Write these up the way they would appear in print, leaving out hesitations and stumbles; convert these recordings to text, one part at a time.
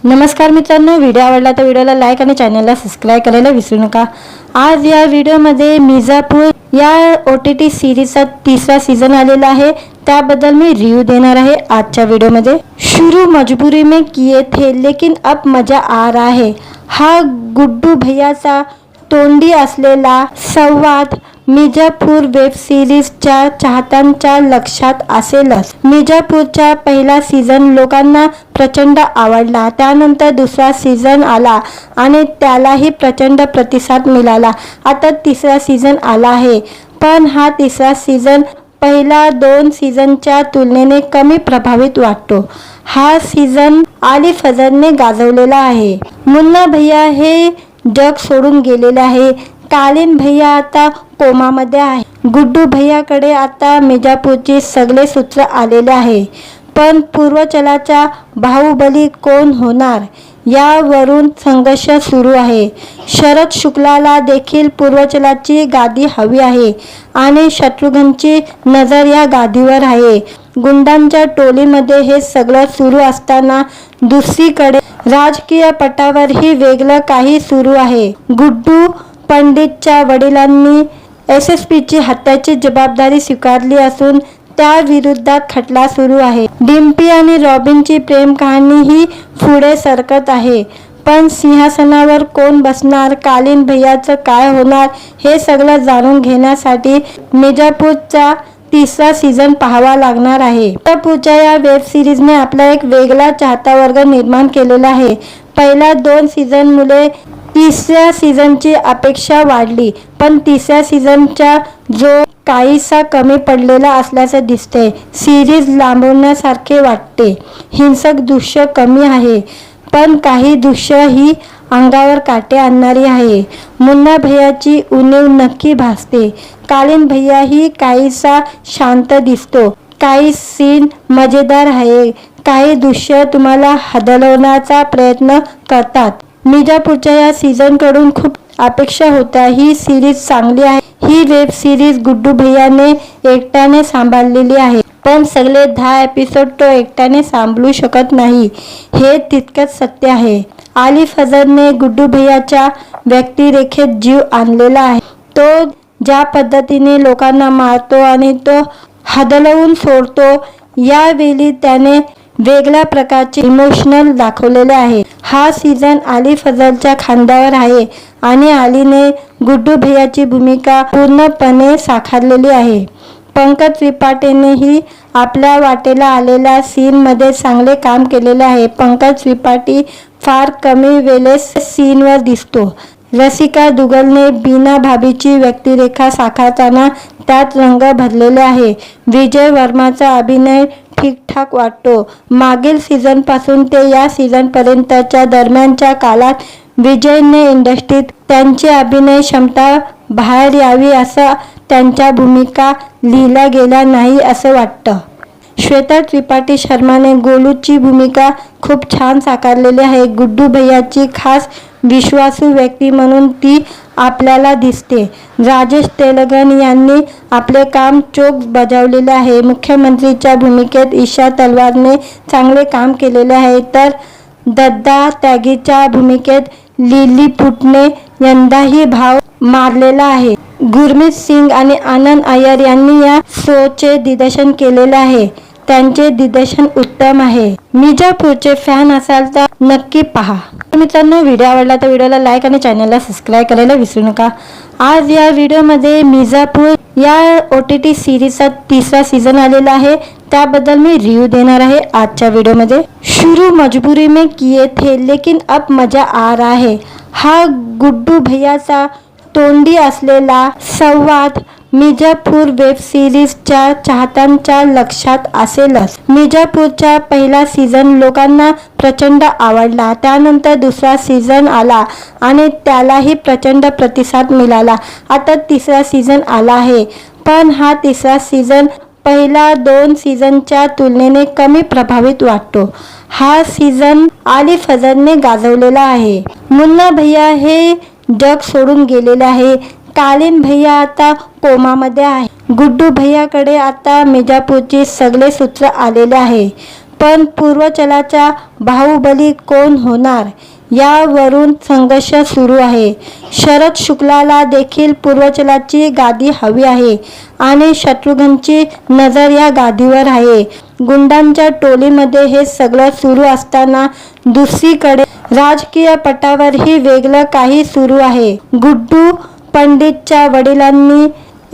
नमस्कार मित्रांनो, व्हिडिओ आवडला तर व्हिडिओला लाईक आणि चॅनलला सबस्क्राईब करायला विसरू नका। आज या व्हिडिओमध्ये मिर्झापूर या OTT सीरीजचा तिसरा सीझन आलेला आहे, त्याबद्दल मी रिव्ह्यू देणार आहे आजच्या व्हिडिओमध्ये। शुरू मजबूरी में किए थे लेकिन अब मजा आ रहा है, हा गुड्डू भैयाचा तोंडी असलेला संवाद मिर्झापूर वेब सीरीजच्या चाहत्यांच्या लक्षात असेलच। मिर्झापूरचा पहिला सीझन लोकांना प्रचंड आवडला, त्यानंतर दुसरा सीझन आला आणि त्यालाही प्रचंड प्रतिसाद मिळाला। आता तिसरा सीझन आला आहे, पण हा तिसरा सीझन पहिला 2 सीझनच्या तुलनेने कमी प्रभावित वाटतो। हा सीझन आली फजलने गाजवलेला आहे। मुन्ना भैया हे जग सोडून गेलेले आहे, कालीन भैया आता कोमामध्ये आहे, गुड्डू भैयाकडे आता मिर्झापूरची सगळे सूत्र आलेले आहे। पण पूर्वचलाचा बाहुबली कोण होणार यावरून संघर्ष सुरू आहे। शरद शुक्लाला देखील पूर्वचलाची गादी हवी आहे आणि शत्रुघ्नची नजर या गादीवर आहे। गुंडांच्या टोलीमध्ये हे सगळं सुरू असताना दुसरीकडे राजकीय पटावरही वेगळं काही सुरू आहे। गुड्डू पंडितच्या वडिलांनी SSPची हत्याची जबाबदारी स्वीकारली असून त्या विरोधात खटला सुरू आहे। डिम्पी आणि रॉबिनची प्रेम कहाणी ही पुढे सरकत आहे, पण सिंहासनावर कोण बसणार, कालीन भैयाचं काय होणार हे सगळं जाणून घेण्यासाठी मिर्झापूरचा तिसरा सीझन पाहावा लागणार आहे। मिर्झापूरच्या या वेब सिरीजने आपला एक वेगळा चाहता वर्ग निर्माण केलेला आहे। पहिल्या 2 सीझनमुळे तिसऱ्या सीझनची अपेक्षा वाढली, पण तिसऱ्या सीझनचा जो काहीसा कमी पडलेला असल्याचे दिसते। सीरीज लांबवण्यासारखे वाटते। हिंसक दृश्य कमी आहे, पण काही दृश्य ही अंगावर काटे आणणारी आहे। मुन्ना भैयाची उणीव नक्की भासते। कालीन भैया ही काहीसा शांत दिसतो। काही सीन मजेदार आहे, काही दृश्य तुम्हाला हदलवण्याचा प्रयत्न करतात। मिर्झापूरच्या या सीझनकडून खूप अपेक्षा होत्या। ही सीरीज चांगली आहे। ही वेब सीरीज गुड्डू भैयाने एकट्याने सांभाळलेली आहे, पण सगळे 10 एपिसोड तो एकट्याने सांभाळू शकत नाही, हे तितकंच सत्य आहे। आली फजलने गुड्डू भैयाच्या व्यक्तिरेखेत जीव आणलेला आहे। तो ज्या पद्धतीने लोकांना मारतो आणि तो हदलवून सोडतो, यावेळी त्याने वेगळ्या प्रकारचे इमोशनल दाखवलेले आहे। हा सीझन आली फजलच्या खांद्यावर आहे आणि आलीने गुड्डू भैयाची भूमिका पूर्णपणे साकारलेली आहे। पंकज त्रिपाठीनेही आपल्या वाटेला आलेल्या सीनमध्ये चांगले काम केलेले आहे। पंकज त्रिपाठी फार कमी वेळेस सीनवर दिसतो। रसिका दुग्गलने बीना भाभीची व्यक्तिरेखा साकारताना त्यात रंग भरलेले आहे। विजय वर्माचा अभिनय ठीकठाक वाटतो। मागील सीझनपासून ते या सीझनपर्यंतच्या दरम्यानच्या काळात विजयने इंडस्ट्रीत त्यांची अभिनय क्षमता बाहेर यावी असं त्यांच्या भूमिका लिहिल्या गेल्या नाही असं वाटतं। श्वेता त्रिपाठी शर्माने गोलूची भूमिका खूप छान साकारलेली आहे। गुड्डू भैयाची खास विश्वासू व्यक्ती म्हणून ती आपल्याला दिसते। राजेश तेलंगन यांनी आपले काम चोख बजावलेले आहे। मुख्यमंत्रीच्या भूमिकेत ईशा तलवारने चांगले काम केलेले आहे, तर दद्दा त्यागीच्या भूमिकेत लिलीपुटने यंदाही भाव मारलेला आहे। गुरमीत सिंग आणि आनंद अय्यर यांनी या शोचे दिग्दर्शन केलेले आहे, त्यांचे दिग्दर्शन उत्तम आहे। मिर्झापूरचे फॅन असाल तर नक्की पहा। मित्रांनो, व्हिडिओ आवडला तर व्हिडिओला लाईक आणि चॅनलला सबस्क्राईब करायला विसरू नका। आज या व्हिडिओमध्ये मिर्झापूर या OTT सीरीजचा तिसरा सीझन आलेला आहे, त्याबद्दल मी रिव्ह्यू देणार आहे आजच्या व्हिडिओमध्ये। शुरू मजबूरी में किए थे लेकिन अब मजा आ रहा है, हा गुड्डू भैयाचा तोंडी असलेला संवाद मिर्झापूर वेब सीरीजच्या चाहत्यांच्या लक्षात असेलच। मिर्झापूरचा पहिला सीझन लोकांना प्रचंड आवडला, त्यानंतर दुसरा सीझन आला आणि त्यालाही प्रचंड प्रतिसाद मिळाला। आता तिसरा सीझन आला आहे, पण हा तिसरा सीझन पहिल्या 2 सीझनच्या तुलनेने कमी प्रभावित वाटतो। हा सीझन आली फजलने गाजवलेला आहे। मुन्ना भैया हे जग सोडून गेलेले आहे, कालीन भैया आता कोमामध्ये आहे, गुड्डू भैयाकडे आता मिर्झापूरची सगळे सूत्र आलेले आहे। पण पूर्वचलाचा बाहुबली कोण होणार यावरून संघर्ष सुरू आहे. शरद शुक्लाला देखील पूर्वचलाची गादी हवी आहे आणि शत्रुघ्नची नजर या गादीवर आहे. गुंडांच्या टोलीमध्ये हे सगळं सुरू असताना दुसरीकडे राजकीय पटावरही वेगळं काही सुरू आहे. गुड्डू पंडितच्या वडिलांनी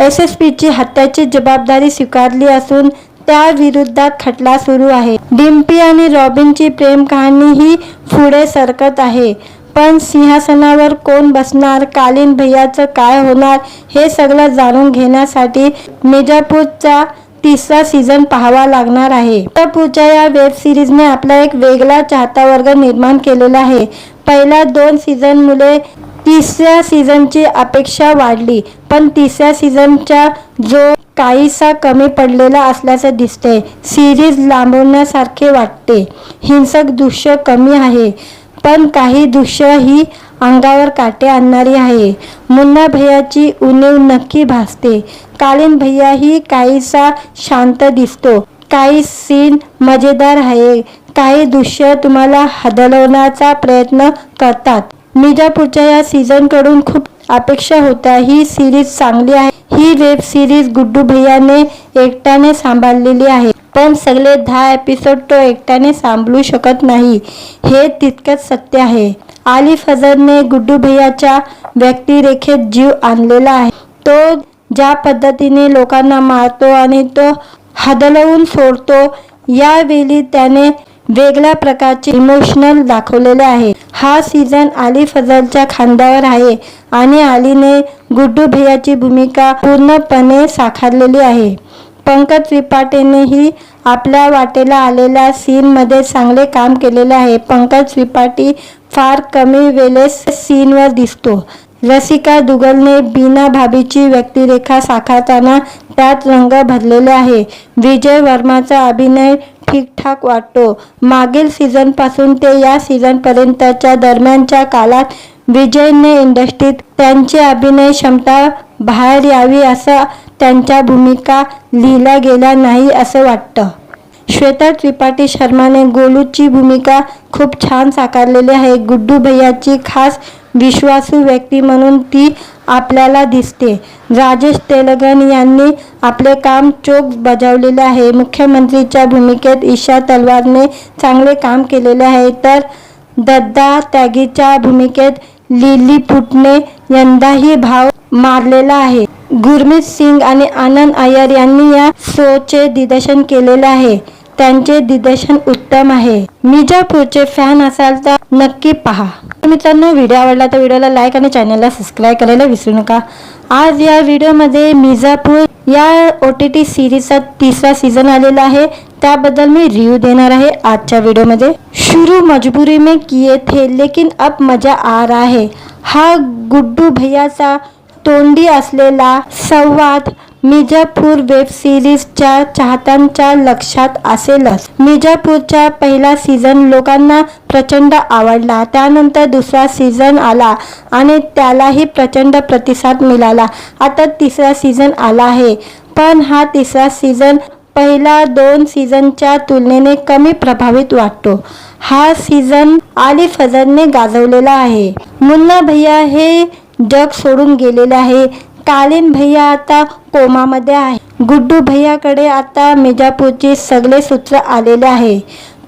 SSPची हत्याची जबाबदारी स्वीकारली असून त्या विरोधात खटला सुरू आहे. डिम्पी आणि रॉबिनची प्रेम कहाणी ही पुढे सरकत आहे. पण सिंहासनावर कोण बसणार, कालीन भैयाचं काय होणार हे सगळं जाणून घेण्यासाठी मिर्झापूरचा 3रा सीझन पाहावा लागणार आहे. मिर्झापूरच्या या वेब सिरीजने आपला एक वेगळा चाहता वर्ग निर्माण केलेला आहे. पहिल्या 2 सीझनमुळे 3ऱ्या सीझनची अपेक्षा वाढली, पण 3ऱ्या सीझनचा जो काहीसा कमी पडलेला असल्याचे दिसते. सिरीज लांबवण्यासारखे वाटते. हिंसक दृश्य कमी आहे, पण काही दृश्य ही अंगावर काटे आणणारी आहे. मुन्ना भैयाची उणीव नक्की भासते. कालीन भैया ही काहीसा शांत दिसतो. काही सीन मजेदार आहे, काही दृश्य तुम्हाला हदलवण्याचा प्रयत्न करतात. मिर्झापूरच्या या सीझनकडून खूप अपेक्षा होत्या. ही सिरीज चांगली आहे. ही वेब सिरीज गुड्डू भैयाने एकट्याने सांभाळलेली आहे, पण सगळे 10 एपिसोड तो एकट्याने सांभाळू शकत नाही, हे तितकंच सत्य आहे. आली फजलने गुड्डू भैयाच्या व्यक्तिरेखेत जीव आणलेला आहे. तो ज्या पद्धतीने लोकांना मारतो आणि तो हदलवून सोडतो, यावेळी त्याने वेगळ्या प्रकारचे इमोशनल दाखवलेले आहे. हा सीझन आली फजलच्या खांद्यावर आहे आणि आलीने गुड्डू भैयाची भूमिका पूर्णपणे साकारलेली आहे. पंकज त्रिपाठीनेही आपल्या वाटेला आलेल्या सीनमध्ये चांगले काम केलेले आहे. पंकज त्रिपाठी फार कमी वेळेस सीनवर दिसतो. रसिका दुग्गलने बीना भाभीची व्यक्तिरेखा साकारताना त्यात रंग भरलेले आहे. विजय वर्माचा अभिनय ठीकठाक वाटतो. मागील सीझनपासून ते या सीझनपर्यंतच्या दरम्यानच्या काळात विजयने इंडस्ट्रीत त्यांची अभिनय क्षमता बाहेर यावी असं त्यांच्या भूमिका लिहिल्या गेल्या नाही असं वाटतं. श्वेता त्रिपाठी शर्माने गोलूची भूमिका खूप छान साकारलेली आहे. गुड्डू भैयाची खास विश्वासू व्यक्ती म्हणून ती आपल्याला दिसते. राजेश तेलंगन यांनी आपले काम चोख बजावलेले आहे. मुख्यमंत्रीच्या भूमिकेत ईशा तलवारने चांगले काम केलेले आहे, तर दद्दा त्यागीच्या भूमिकेत लिलीपुटने यंदाही भाव मारलेला आहे. गुरमीत सिंग आणि आनंद अय्यर यांनी या शोचे दिग्दर्शन केलेले आहे. त्यांचे दिग्दर्शन उत्तम आहे. मिर्झापूरचे फॅन असाल तर नक्की पहा. मित्रांनो, व्हिडिओ आवडला तर व्हिडिओला लाईक आणि चॅनलला सबस्क्राईब करायला विसरू नका. आज या व्हिडिओमध्ये मिर्झापूर या OTT सिरीजचा 3रा सीझन आलेला आहे, त्याबद्दल मी रिव्ह्यू देणार आहे आजच्या व्हिडिओमध्ये. शुरू मजबुरी में किए थे लेकिन अब मजा आ रहा है. हा गुड्डू भैयाचा तोंडी असलेला संवाद मिर्झापूर वेब सिरीजच्या चाहत्यांच्या लक्षात असेलच. मिर्झापूरचा पहिला सीझन लोकांना प्रचंड आवडला. त्यानंतर 2रा सीझन आला आणि त्यालाही प्रचंड प्रतिसाद मिळाला. आता 3रा सीझन आला आहे, पण हा 3रा सीझन पहिल्या 2 सीझनच्या तुलनेने कमी प्रभावित वाटतो. हा सीझन आली फजलने गाजवलेला आहे. मुन्ना भैया हे जग सोडून गेलेले आहे. कालीन भैया आता कोमामध्ये आहे. गुड्डू भैयाकडे आता मिर्झापूरची सगळे सूत्र आलेले आहे,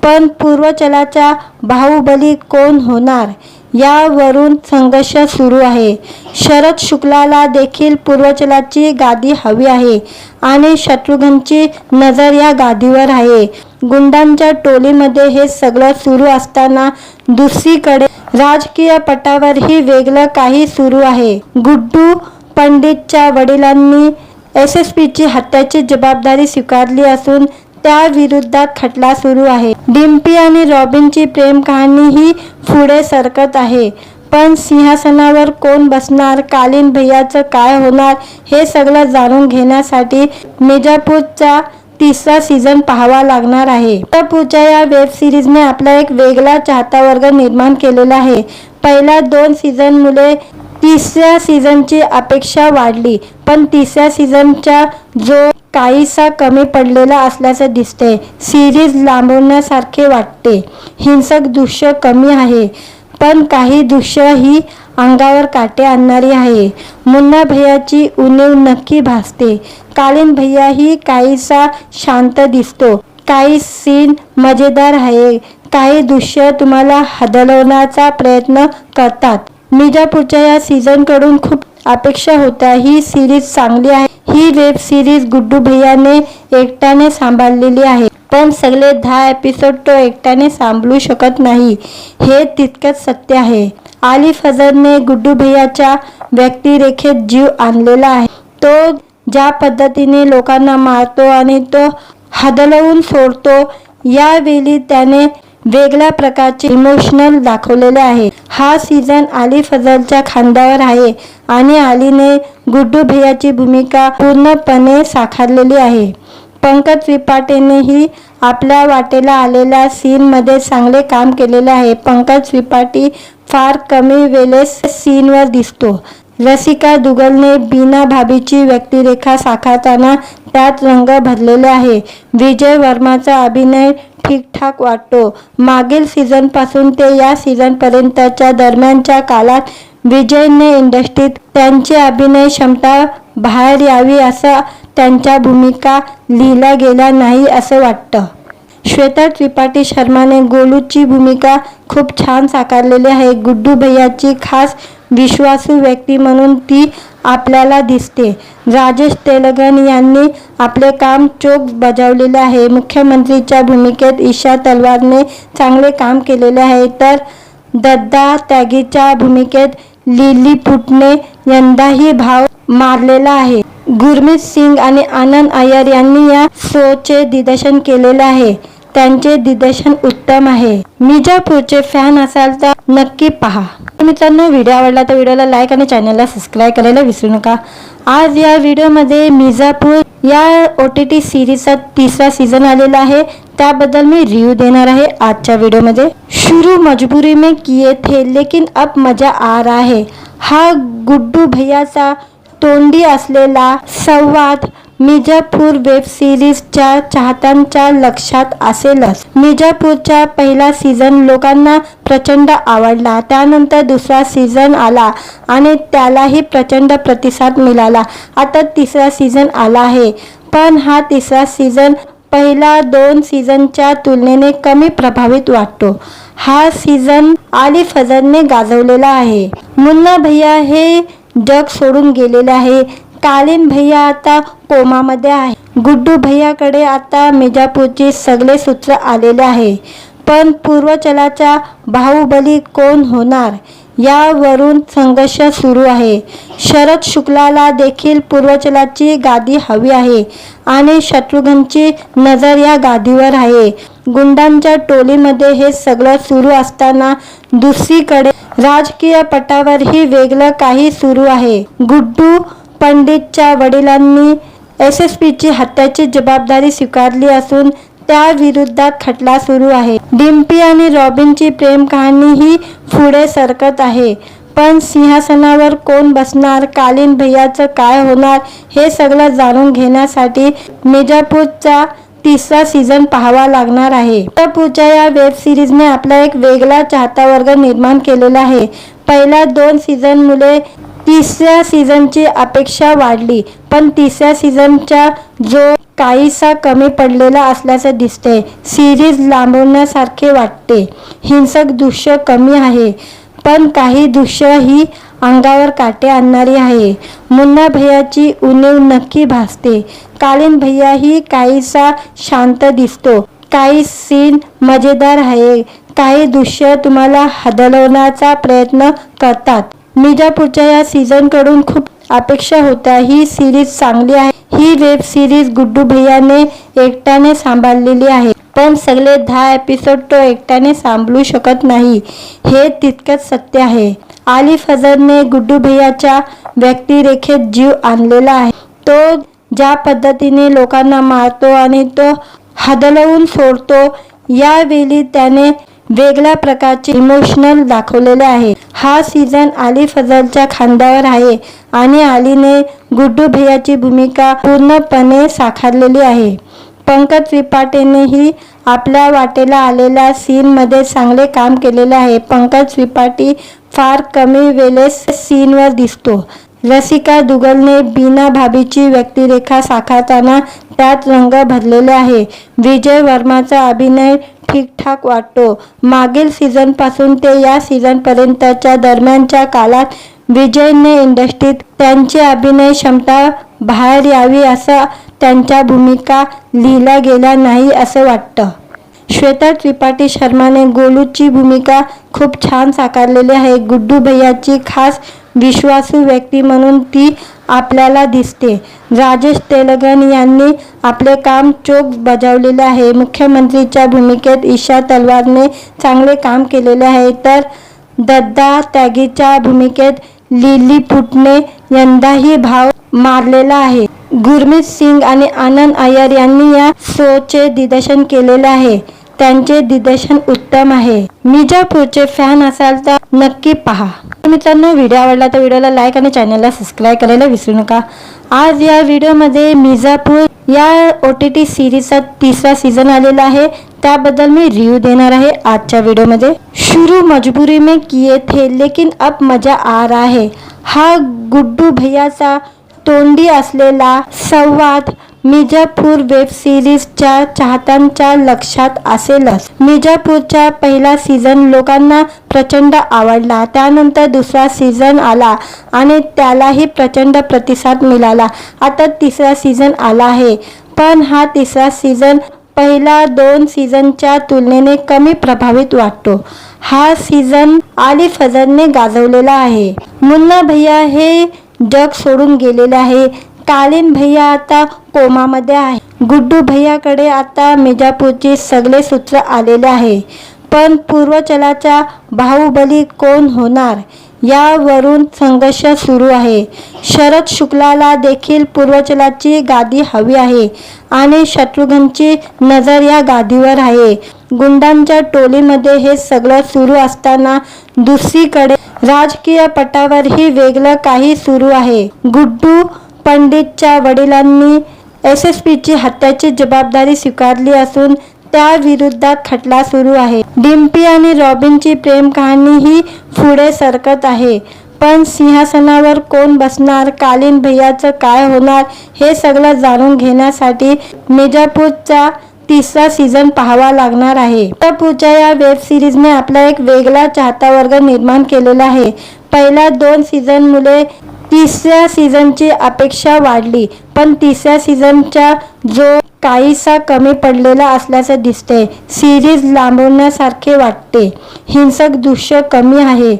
पण पूर्वचलाचा बाहुबली कोण होणार यावरून संघर्ष सुरू आहे. शरद शुक्लाला देखील पूर्वचलाची गादी हवी आहे आणि शत्रुघ्नची नजर या गादीवर आहे. गुंडांच्या टोलीमध्ये हे सगळं सुरू असताना दुसरीकडे राजकीय पटावरही वेगळं काही सुरू आहे. गुड्डू पंडितच्या वडिलांनी SSPची हत्याची जबाबदारी स्वीकारली असून त्या विरोधात खटला सुरू आहे. डिम्पी आणि रॉबिनची प्रेम कहाणी ही पुढे सरकत आहे. पण सिंहासनावर कोण बसणार, कालीन भैयाचं काय होणार हे सगळं जाणून घेण्यासाठी मिर्झापूरचा 3रा सीझन पाहावा लागणार आहे. मिर्झापूरच्या या वेब सिरीजने आपला एक वेगळा चाहता वर्ग निर्माण केलेला आहे. पहिल्या 2 सीझनमुळे 3ऱ्या सीझनची अपेक्षा वाढली, पण 3ऱ्या सीझनचा जो काहीसा कमी पडलेला असल्याचं दिसते. सिरीज लांबवण्यासारखे वाटते. हिंसक दृश्य कमी आहे, पण काही दृश्य ही अंगावर काटे आणणारी आहे. मुन्ना भैयाची उणीव नक्की भासते. कालीन भैया ही काहीसा शांत दिसतो. काही सीन मजेदार आहे, काही दृश्य तुम्हाला हदलवण्याचा प्रयत्न करतात. मिर्झापूरच्या या सीझनकडून खूप अपेक्षा होत्या. ही सिरीज चांगली आहे. ही वेब सिरीज गुड्डू भैयाने एकट्याने सांभाळलेली आहे, पण सगळे 10 एपिसोड तो एकट्याने सांभाळू शकत नाही, हे तितकंच सत्य आहे. आली फजरने गुड्डू भैयाच्या व्यक्तिरेखेत जीव आणलेला आहे. तो ज्या पद्धतीने लोकांना मारतो आणि तो हदलवून सोडतो, यावेळी त्याने वेगळ्या प्रकारचे इमोशनल दाखवलेले आहे. हा सीझन आली फजलच्या खांद्यावर आहे आणि आलीने गुड्डू भैयाची भूमिका पूर्णपणे साकारलेली आहे. पंकज त्रिपाठीनेही आपल्या वाटेला आलेल्या सीनमध्ये चांगले काम केलेले आहे. पंकज त्रिपाठी फार कमी वेळेस सीनवर दिसतो. रसिका दुग्गलने बीना भाभीची व्यक्तिरेखा साकारताना त्यात रंग भरलेले आहे. विजय वर्माचा अभिनय ठीकठाक वाटतो. मागील सीझनपासून ते या सीझनपर्यंतच्या दरम्यानच्या काळात विजयने इंडस्ट्रीत त्यांची अभिनय क्षमता बाहेर यावी असं त्यांच्या भूमिका लिहिल्या गेल्या नाही असं वाटतं. श्वेता त्रिपाठी शर्माने गोलूची भूमिका खूप छान साकारलेली आहे. गुड्डू भैयाची खास विश्वासू व्यक्ती म्हणून ती आपल्याला दिसते. राजेश तेलंगण यांनी आपले काम चोख बजावलेले आहे. मुख्यमंत्रीच्या भूमिकेत ईशा तलवारने चांगले काम केलेले आहे, तर दद्दा त्यागीच्या भूमिकेत लिलीपुटने यंदाही भाव मारलेला आहे. गुरमीत सिंग आणि आनंद अय्यर यांनी या शोचे दिग्दर्शन केलेले आहे. त्यांचे दिग्दर्शन उत्तम आहे. मिर्झापूरचे फॅन असाल तर नक्की पहा. मित्रांनो, व्हिडिओ आवडला तर व्हिडिओला लाईक आणि चॅनलला सबस्क्राईब करायला विसरू नका. आज या व्हिडिओमध्ये मिर्झापूर या OTT सिरीजचा 3रा सीझन आलेला आहे, त्याबद्दल मी रिव्ह्यू देणार आहे आजच्या व्हिडिओमध्ये. शुरू मजबुरी में किए थे लेकिन अब मजा आ रहा है. हा गुड्डू भैयाचा तोंडी असलेला संवाद मिर्झापूर वेब सिरीजच्या चाहत्यांच्या लक्षात असेलच. मिर्झापूरचा पहिला सीझन लोकांना प्रचंड आवडला. त्यानंतर 2रा सीझन आला आणि त्यालाही प्रचंड प्रतिसाद मिळाला. आता 3रा सीझन आला आहे, पण हा 3रा सीझन पहिला 2 सीझनच्या तुलनेने कमी प्रभावित वाटतो. हा सीझन आली फजरने गाजवलेला आहे. मुन्ना भैया हे जग सोडून गेलेले आहे. कालीन भैया आता कोमामध्ये आहे. गुड्डू भैयाकडे आता मिर्झापूरची सगळे सूत्र आलेले आहे, पण पूर्वचलाचा बाहुबली कोण होणार यावरून संघर्ष सुरू आहे. शरद शुक्लाला देखील पूर्वचलाची गादी हवी आहे आणि शत्रुघ्नची नजर या गादीवर आहे. गुंडांच्या टोलीमध्ये हे सगळं सुरू असताना दुसरीकडे राजकीय पटावरही वेगळं काही सुरू आहे. गुड्डू पंडितच्या वडिलांनी SSPची हत्याची जबाबदारी स्वीकारली असून त्याविरोधात खटला सुरू आहे. डिम्पी आणि रॉबिनची प्रेम कहाणी ही पुढे सरकत आहे, पण सिंहासनावर कोण बसणार, कालीन भैयाचं काय होणार, हे सगळं जाणून घेण्यासाठी मिर्झापूरचा 3रा सीझन पाहावा लागणार आहे. मिर्झापूरच्या या वेब सिरीजने आपला एक वेगळा चाहता वर्ग निर्माण केलेला आहे. पहिल्या 2 सीझनमुळे 3ऱ्या सीझनची अपेक्षा वाढली, पण 3ऱ्या सीझनचा जो काहीसा कमी पडलेला असल्याचं दिसते. सिरीज लांबवण्यासारखे वाटते. हिंसक दृश्य कमी आहे, पण काही दृश्य ही अंगावर काटे आणणारी आहे. मुन्ना भैयाची उणीव नक्की भासते. कालीन भैया ही काहीसा शांत दिसतो. काही सीन मजेदार आहे, काही दृश्य तुम्हाला हदलवण्याचा प्रयत्न करतात. मिर्झापूरच्या या सीझनकडून खूप अपेक्षा होत्या. ही सिरीज चांगली आहे. ही वेब सिरीज गुड्डू भैयाने एकट्याने सांभाळलेली आहे, पण सगळे 10 एपिसोड तो एकट्याने सांभाळू शकत नाही, हे तितकंच सत्य आहे. आली फजरने गुड्डू भैयाच्या व्यक्तिरेखेत जीव आणलेला आहे. तो ज्या पद्धतीने लोकांना मारतो आणि तो हदलवून सोडतो, यावेळी त्याने वेगळ्या प्रकारचे इमोशनल दाखवलेले आहे. हा सीझन आली फजलच्या खांद्यावर आहे आणि आलीने गुड्डू भैयाची भूमिका पूर्णपणे साकारलेली आहे. पंकज त्रिपाठीनेही आपल्या वाटेला आलेल्या सीनमध्ये चांगले काम केलेले आहे. पंकज त्रिपाठी फार कमी वेळेस सीनवर दिसतो. रसिका दुग्गलने बीना भाभीची व्यक्तिरेखा साकारताना त्यात रंग भरलेले आहे. विजय वर्माचा अभिनय ठीकठाक वाटतो. मागील सीझनपासून ते या सीझनपर्यंतच्या दरम्यानच्या काळात विजयने इंडस्ट्रीत त्यांची अभिनय क्षमता बाहेर यावी असं त्यांच्या भूमिका लिहिल्या गेल्या नाही असं वाटतं. श्वेता त्रिपाठी शर्माने गोलूची भूमिका खूप छान साकारलेली आहे. गुड्डू भैयाची खास विश्वासू व्यक्ती म्हणून ती आपल्याला दिसते. राजेश तेलंगण यांनी आपले काम चोख बजावलेले आहे. मुख्यमंत्रीच्या भूमिकेत ईशा तलवारने चांगले काम केलेले आहे, तर दद्दा त्यागीच्या भूमिकेत लिलीपुटने यंदाही भाव मारलेला आहे. गुरमीत सिंग आणि आनंद अय्यर यांनी या शोचे दिग्दर्शन केलेले आहे. त्यांचे दिग्दर्शन उत्तम आहे. मिर्झापूरचे फॅन असाल तर नक्की पहा. मित्रांनो, व्हिडिओ आवडला तर व्हिडिओला लाईक आणि चॅनलला सबस्क्राईब करायला विसरू नका. आज या व्हिडिओमध्ये मिर्झापूर या OTT सिरीजचा 3रा सीझन आलेला आहे, त्याबद्दल मी रिव्ह्यू देणार आहे आजच्या व्हिडिओमध्ये. शुरू मजबुरी में किए थे लेकिन अब मजा आ रहा है. हा गुड्डू भैयाचा तोंडी असलेला संवाद मिर्झापूर वेब सिरीजच्या चाहत्यांच्या लक्षात असेलच. मिर्झापूरचा पहिला सीझन लोकांना प्रचंड आवडला. त्यानंतर 2रा सीझन आला आणि त्यालाही प्रचंड प्रतिसाद मिळाला. आता 3रा सीझन आला आहे, पण हा 3रा सीझन पहिला 2 सीझनच्या तुलनेने कमी प्रभावित वाटतो. हा सीझन आली फजलने गाजवलेला आहे. मुन्ना भैया हे जग सोडून गेलेले आहे. कालीन भैया आता कोमामध्ये आहे. गुड्डू भैयाकडे आता मिर्झापूरची सगळे सूत्र आलेले आहे. पण पूर्वचलाचा बाहुबली कोण होणार यावरून संघर्ष सुरू आहे. शरद शुक्लाला देखील पूर्वचलाची गादी हवी आहे आणि शत्रुघ्नची नजर या गादीवर आहे. गुंडांच्या टोलीमध्ये हे सगळं सुरू असताना दुसरीकडे राजकीय पटावरही वेगळं काही सुरू आहे. गुड्डू पंडितच्या वडिलांनी SSPची हत्याची जबाबदारी स्वीकारली असून त्या विरोधात खटला सुरू आहे. डिम्पी आणि रॉबिनची प्रेम कहाणी ही पुढे सरकत आहे. पण सिंहासनावर कोण बसणार, कालीन भैयाचं काय होणार हे सगळं जाणून घेण्यासाठी मिर्झापूरचा 3रा सीझन पाहावा लागणार आहे. मिर्झापूरच्या या वेब सिरीजने आपला एक वेगळा चाहता वर्ग निर्माण केलेला आहे. पहिल्या 2 सीझनमुळे 3ऱ्या सीझनची अपेक्षा वाढली, पण 3ऱ्या सीझनचा जो काहीसा कमी पडलेला असल्याचं दिसते. सिरीज लांबवण्यासारखे वाटते. हिंसक दृश्य कमी आहे,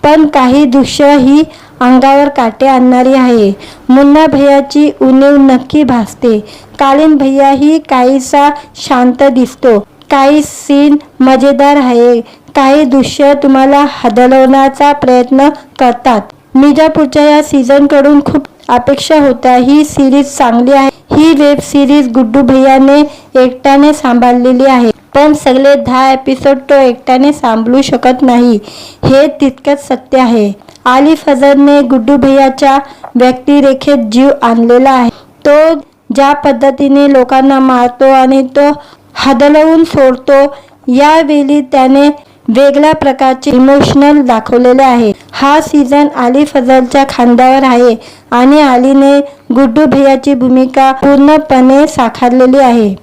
पण काही दृश्य ही अंगावर काटे आणणारी आहे. मुन्ना भैयाची उणीव नक्की भासते. कालीन भैयाही काहीसा शांत दिसतो. काही सीन मजेदार आहे, काही दृश्य तुम्हाला हदलवण्याचा प्रयत्न करतात. मिर्झापूरच्या या सीझनकडून खूप अपेक्षा होत्या. ही सिरीज चांगली आहे. ही वेब सिरीज गुड्डू भैयाने एकट्याने सांभाळलेली आहे, पण सगळे 10 एपिसोड तो एकट्याने सांभाळू शकत नाही, हे तितकंच सत्य आहे. आली फजलने गुड्डू भैयाच्या व्यक्तिरेखेत जीव आणलेला आहे. तो ज्या पद्धतीने लोकांना मारतो आणि तो हदलवून सोडतो, यावेळी त्याने वेगळ्या प्रकारचे इमोशनल दाखवलेले आहे. हा सीझन आली फजलच्या खांद्यावर आहे आणि आलीने गुड्डू भैयाची भूमिका पूर्णपणे साकारलेली आहे.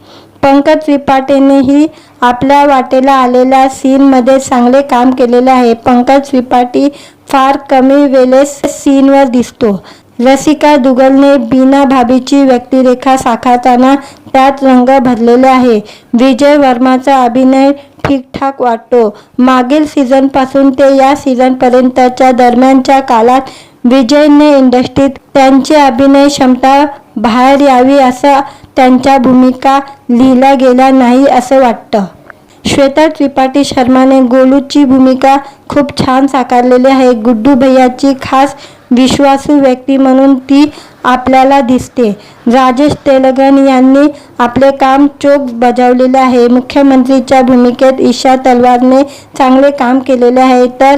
पंकज त्रिपाठीनेही आपल्या वाटेला आलेल्या सीनमध्ये चांगले काम केलेले आहे. पंकज त्रिपाठी फार कमी वेळेस सीनवर दिसतो. रसिका दुग्गलने बीना भाभीची व्यक्तिरेखा साकारताना त्यात रंग भरलेले आहे. विजय वर्माचा अभिनय ठीकठाक वाटतो. मागील सीझनपासून ते या सीझनपर्यंतच्या दरम्यानच्या काळात विजयने इंडस्ट्रीत त्यांची अभिनय क्षमता बाहेर यावी असं त्यांच्या भूमिका लिहिल्या गेल्या नाही असं वाटतं. श्वेता त्रिपाठी शर्माने गोलूची भूमिका खूप छान साकारलेली आहे. गुड्डू भैयाची खास विश्वासू व्यक्ती म्हणून ती आपल्याला दिसते. राजेश तेलंगण यांनी आपले काम चोख बजावलेले आहे. मुख्यमंत्रीच्या भूमिकेत ईशा तलवारने चांगले काम केलेले आहे, तर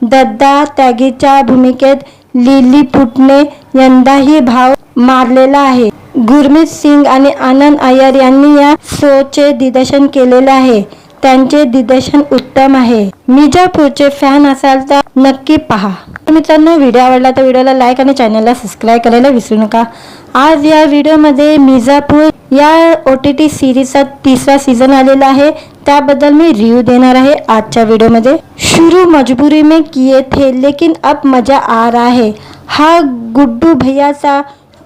दद्दा त्यागीच्या भूमिकेत लिलीपुटने यंदाही भाव मारलेला आहे. गुरमीत सिंग आणि आनंद अय्यर यांनी या शोचे दिग्दर्शन केलेले आहे. त्यांचे दिग्दर्शन उत्तम आहे. मिर्झापूरचे फॅन असाल तर नक्की पहा. मित्रांनो, व्हिडिओ आवडला तर व्हिडिओला लाईक आणि चॅनलला सबस्क्राईब करायला विसरू नका. आज या व्हिडिओमध्ये मिर्झापूर या OTT सिरीजचा 3रा सीझन आलेला आहे. त्याबद्दल मी रिव्ह्यू देणार आहे आजच्या व्हिडिओमध्ये. शुरू मजबुरी में किए थे लेकिन अब मजा आ रहा है हा गुड्डू भैयाचा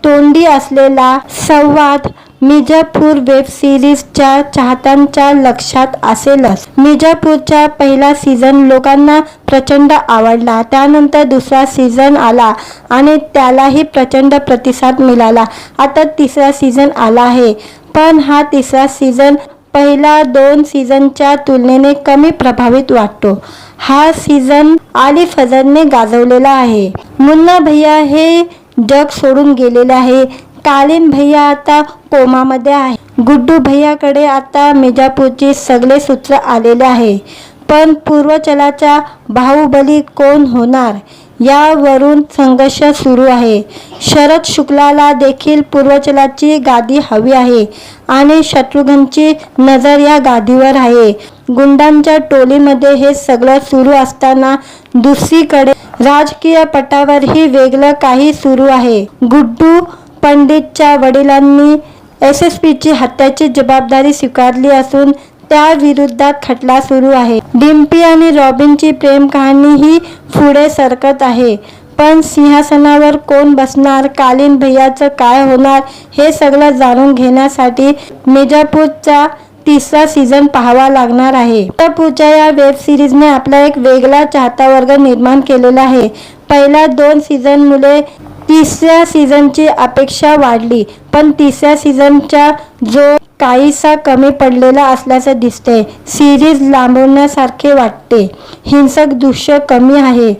तोंडी असलेला संवाद मिर्झापूर वेब सिरीजच्या चाहत्यांच्या लक्षात असेलच. मिर्झापूरचा पहिला सीझन लोकांना प्रचंड आवडला. त्यानंतर 2रा सीझन आला आणि त्यालाही प्रचंड प्रतिसाद मिळाला. आता 3रा सीझन आला आहे, पण हा 3रा सीझन पहिला 2 सीझनच्या तुलनेने कमी प्रभावित वाटतो. हा सीझन आली फजलने गाजवलेला आहे. मुन्ना भैया हे जग सोडून गेलेले आहे. कालीन भैया आता कोमामध्ये आहे. गुड्डू भैयाकडे आता मिर्झापूरची सगळे सूत्र आलेले आहे. पण पूर्वचलाचा बाहुबली कोण होणार यावरून संघर्ष सुरू आहे. शरद शुक्लाला देखील पूर्वचलाची गादी हवी आहे आणि शत्रुघ्नची नजर या गादीवर आहे. गुंडांच्या टोलीमध्ये हे सगळं सुरू असताना दुसरीकडे राजकीय पटावरही वेगळं काही सुरू आहे. गुड्डू पंडितच्या वडिलांनी SSPची हत्याची जबाबदारी स्वीकारली असून त्याविरोधात खटला सुरू आहे. डिम्पी आणि रॉबिनची प्रेम कहाणी ही पुढे सरकत आहे. पण सिंहासनावर कोण बसणार, कालीन भैयाचं काय होणार हे सगळं जाणून घेण्यासाठी मिर्झापूरचा 3रा सीझन पाहावा लागणार आहे. मिर्झापूरच्या या वेब सिरीजने आपला एक वेगळा चाहता वर्ग निर्माण केलेला आहे. पहिल्या 2 सीझनमुळे 3ऱ्या सीझनची अपेक्षा वाढली, पण 3ऱ्या सीझनचा जो काहीसा कमी पडलेला असल्याचे दिसते. सिरीज लांबवण्यासारखे वाटते. हिंसक दृश्य कमी आहे,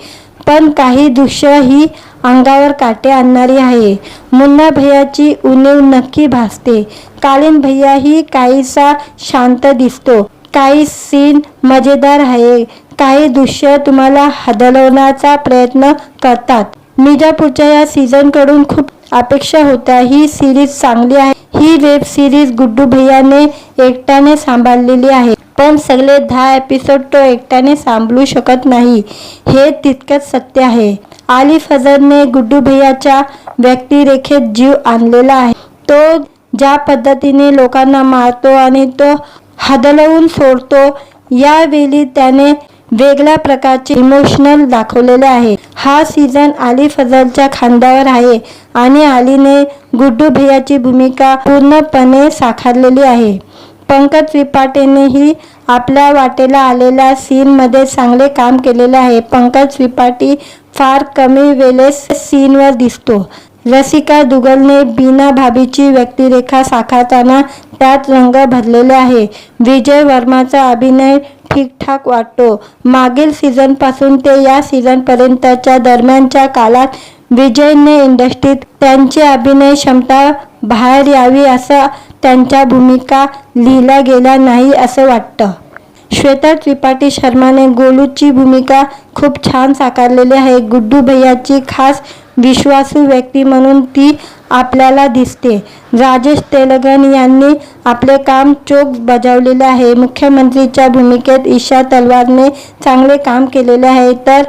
पण काही दृश्य ही अंगावर काटे आणणारी आहे. मुन्ना भैयाची उणीव नक्की भासते. कालीन भैया ही काहीसा शांत दिसतो. काही सीन मजेदार आहे, काही दृश्य तुम्हाला हदलवण्याचा प्रयत्न करतात. मिर्झापूरच्या या सीझनकडून खूप अपेक्षा होत्या. ही सिरीज चांगली आहे. ही वेब सिरीज गुड्डू भैयाने एकट्याने सांभाळलेली आहे, पण सगळे 10 एपिसोड तो एकट्याने सांभाळू शकत नाही, हे तितकंच सत्य आहे. आली फजलने गुड्डू भैयाच्या व्यक्तिरेखेत जीव आणलेला आहे. तो ज्या पद्धतीने लोकांना मारतो आणि तो हदलवून सोडतो, यावेळी त्याने वेगळ्या प्रकारचे इमोशनल दाखवलेले आहे. हा सीझन आली फजलच्या खांद्यावर आहे आणि आलीने गुड्डू भैयाची भूमिका पूर्णपणे साकारलेली आहे. पंकज त्रिपाठीनेही आपल्या वाटेला आलेल्या सीनमध्ये चांगले काम केलेले आहे. पंकज त्रिपाठी फार कमी वेळेस सीनवर दिसतो. रसिका दुग्गलने बीना भाभीची व्यक्तिरेखा साकारताना त्यात रंग भरलेले आहे. विजय वर्माचा अभिनय ठीकठाक वाटतो. मागील सीझनपासून ते या सीझनपर्यंतच्या दरम्यानच्या काळात विजयने इंडस्ट्रीत त्यांची अभिनय क्षमता बाहेर यावी असं त्यांच्या भूमिका लिहिल्या गेल्या नाही असं वाटतं. श्वेता त्रिपाठी शर्माने गोलूची भूमिका खूप छान साकारलेली आहे. गुड्डू भैयाची खास विश्वासू व्यक्ती म्हणून ती आपल्याला दिसते. राजेश तेलंगन यांनी आपले काम चोख बजावलेले आहे. मुख्यमंत्रीच्या भूमिकेत ईशा तलवारने चांगले काम केलेले आहे, तर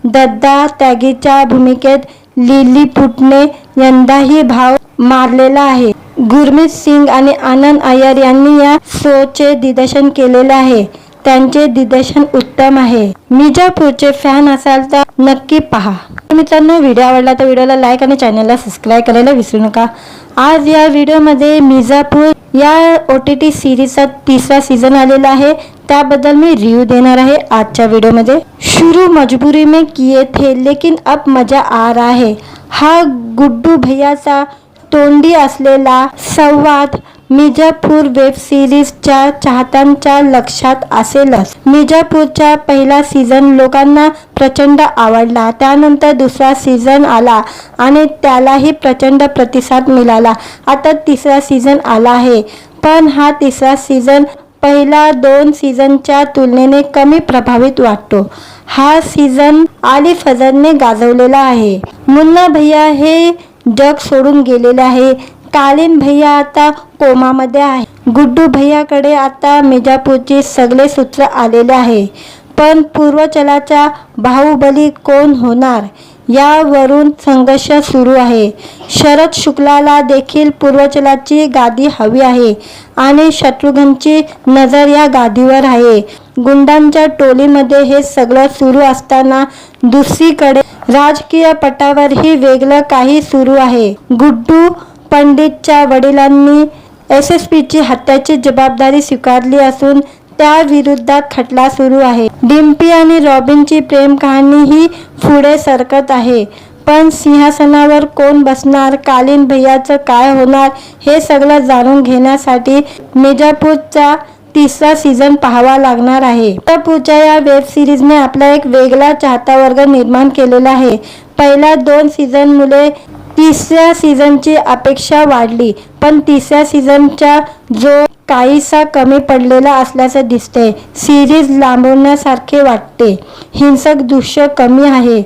दद्दा त्यागीच्या भूमिकेत लिलीपुटने यंदाही भाव मारलेला आहे. गुरमीत सिंग आणि आनंद अय्यर यांनी या शोचे दिग्दर्शन केलेले आहे. त्यांचे दिग्दर्शन उत्तम आहे. मिर्झापूरचे फॅन असाल तर नक्की पहा. मित्रांनो, व्हिडिओ आवडला तर व्हिडिओला लाईक आणि चॅनलला सबस्क्राईब करायला विसरू नका. आज या व्हिडिओमध्ये मिर्झापूर या OTT सिरीजचा 3रा सीझन आलेला आहे. त्याबद्दल मी रिव्ह्यू देणार आहे आजच्या व्हिडिओमध्ये. शुरू मजबुरी में किए थे लेकिन अब मजा आ रहा है हा गुड्डू भैयाचा तोंडी असलेला संवाद मिर्झापूर वेब सिरीजच्या चाहत्यांच्या लक्षात असेलच. मिर्झापूरचा पहिला सीझन लोकांना प्रचंड आवडला. त्यानंतर 2रा सीझन आला आणि त्यालाही प्रचंड प्रतिसाद मिळाला. आता 3रा सीझन आला आहे, पण हा 3रा सीझन पहिला 2 सीझनच्या तुलनेने कमी प्रभावित वाटतो. हा सीझन आली फजलने गाजवलेला आहे. मुन्ना भैया हे जग सोडून गेलेले आहे. कालीन भैया आता कोमामध्ये आहे. गुड्डू भैयाकडे आता मिर्झापूरचे सगळे सूत्र आलेले आहे. पण पूर्वांचलचा बाहुबली कोण होणार यावरून संघर्ष सुरू आहे. शरद शुक्लाला देखील पूर्वांचलची गादी हवी आहे आणि शत्रुघ्नची नजर या गादीवर आहे. गुंडांच्या टोलीमध्ये हे सगळं सुरू असताना दुसरीकडे राजकीय पटावरही वेगळं काही सुरू आहे. गुड्डू पंडितच्या वडिलांनी SSPची हत्येची जबाबदारी स्वीकारली असून त्याविरोधात खटला सुरू आहे. डिम्पी आणि रॉबिनची प्रेम कहाणी ही पुढे सरकत आहे. पण सिंहासनावर कोण बसणार, कालीन भैयाचं काय होणार हे सगळं जाणून घेण्यासाठी मिर्झापूरचा 3रा सीझन पाहावा लागणार आहे. मिर्झापूरच्या या वेब सिरीजने आपला एक वेगळा चाहता वर्ग निर्माण केलेला आहे. पहिल्या 2 सीझनमुळे 3ऱ्या सीझनची अपेक्षा वाढली, पण 3ऱ्या सीझनचा जो काहीसा कमी पडलेला असल्याचं दिसते. सिरीज लांबवण्यासारखे वाटते. हिंसक दृश्य कमी आहे,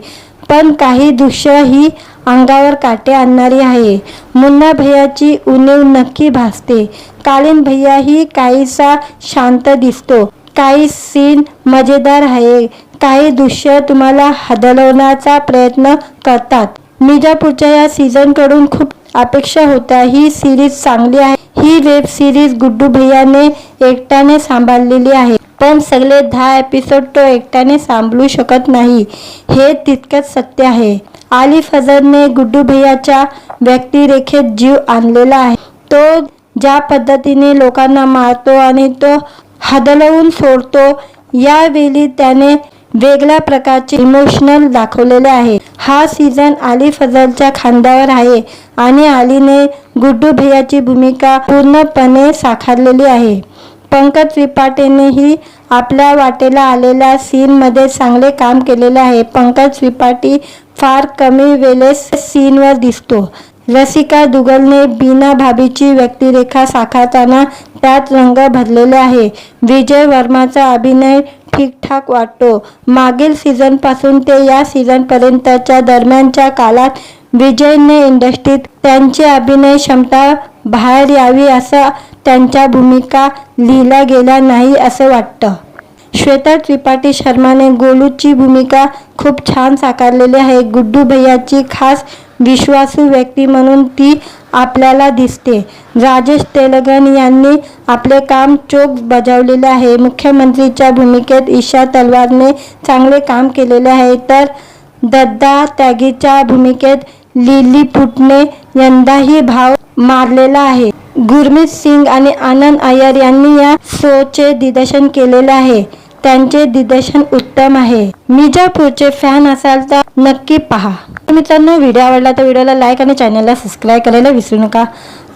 पण काही दृश्य ही अंगावर काटे आणणारी आहे. मुन्ना भैयाची उणीव नक्की भासते. कालीन भैया ही काहीसा शांत दिसतो. काही सीन मजेदार आहे, काही दृश्य तुम्हाला हदलवण्याचा प्रयत्न करतात. मिर्झापूरच्या या सीझनकडून खूप अपेक्षा होत्या. ही सिरीज चांगली आहे. ही वेब सिरीज गुड्डू भैयाने एकट्याने सांभाळलेली आहे, पण सगळे 10 एपिसोड तो एकट्याने सांभाळू शकत नाही, हे तितकंच सत्य आहे. आली फजलने गुड्डू भैयाच्या व्यक्तिरेखेत जीव आणलेला आहे. तो ज्या पद्धतीने लोकांना मारतो आणि तो हदलवून सोडतो, यावेळी त्याने वेगळ्या प्रकारचे इमोशनल दाखवलेले आहे. हा सीझन आली फजलच्या खांद्यावर आहे आणि आलीने गुड्डू भैयाची भूमिका पूर्णपणे साकारलेली आहे. पंकज त्रिपाठीनेही आपल्या वाटेला आलेल्या सीनमध्ये चांगले काम केलेले आहे. पंकज त्रिपाठी फार कमी वेळेस सीनवर दिसतो. रसिका दुग्गलने बीना भाभीची व्यक्तिरेखा साकारताना त्यात रंग भरलेले आहे. विजय वर्माचा अभिनय ठीकठाक वाटतो. मागील सीझनपासून ते या सीझनपर्यंतच्या दरम्यानच्या काळात विजयने इंडस्ट्रीत त्यांची अभिनय क्षमता बाहेर यावी असं त्यांच्या भूमिका लिहिल्या गेल्या नाही असं वाटतं. श्वेता त्रिपाठी शर्माने गोलूची भूमिका खूप छान साकारलेली आहे. गुड्डू भैयाची खास विश्वासू व्यक्ती म्हणून ती आपल्याला दिसते. राजेश तेलंगन यांनी आपले काम चोख बजावलेले आहे. मुख्यमंत्रीच्या भूमिकेत ईशा तलवारने चांगले काम केलेले आहे, तर दत्ता त्यागीच्या भूमिकेत लिलीपुटने यंदाही भाव मारलेला आहे. गुरमीत सिंग आणि आनंद अय्यर यांनी या शोचे दिग्दर्शन केलेले आहे. त्यांचे दिग्दर्शन उत्तम आहे. मिर्झापूरचे फॅन असाल तर नक्की पहा. मित्रांनो, व्हिडिओ आवडला तर व्हिडिओला लाईक आणि चॅनलला सबस्क्राईब करायला विसरू नका.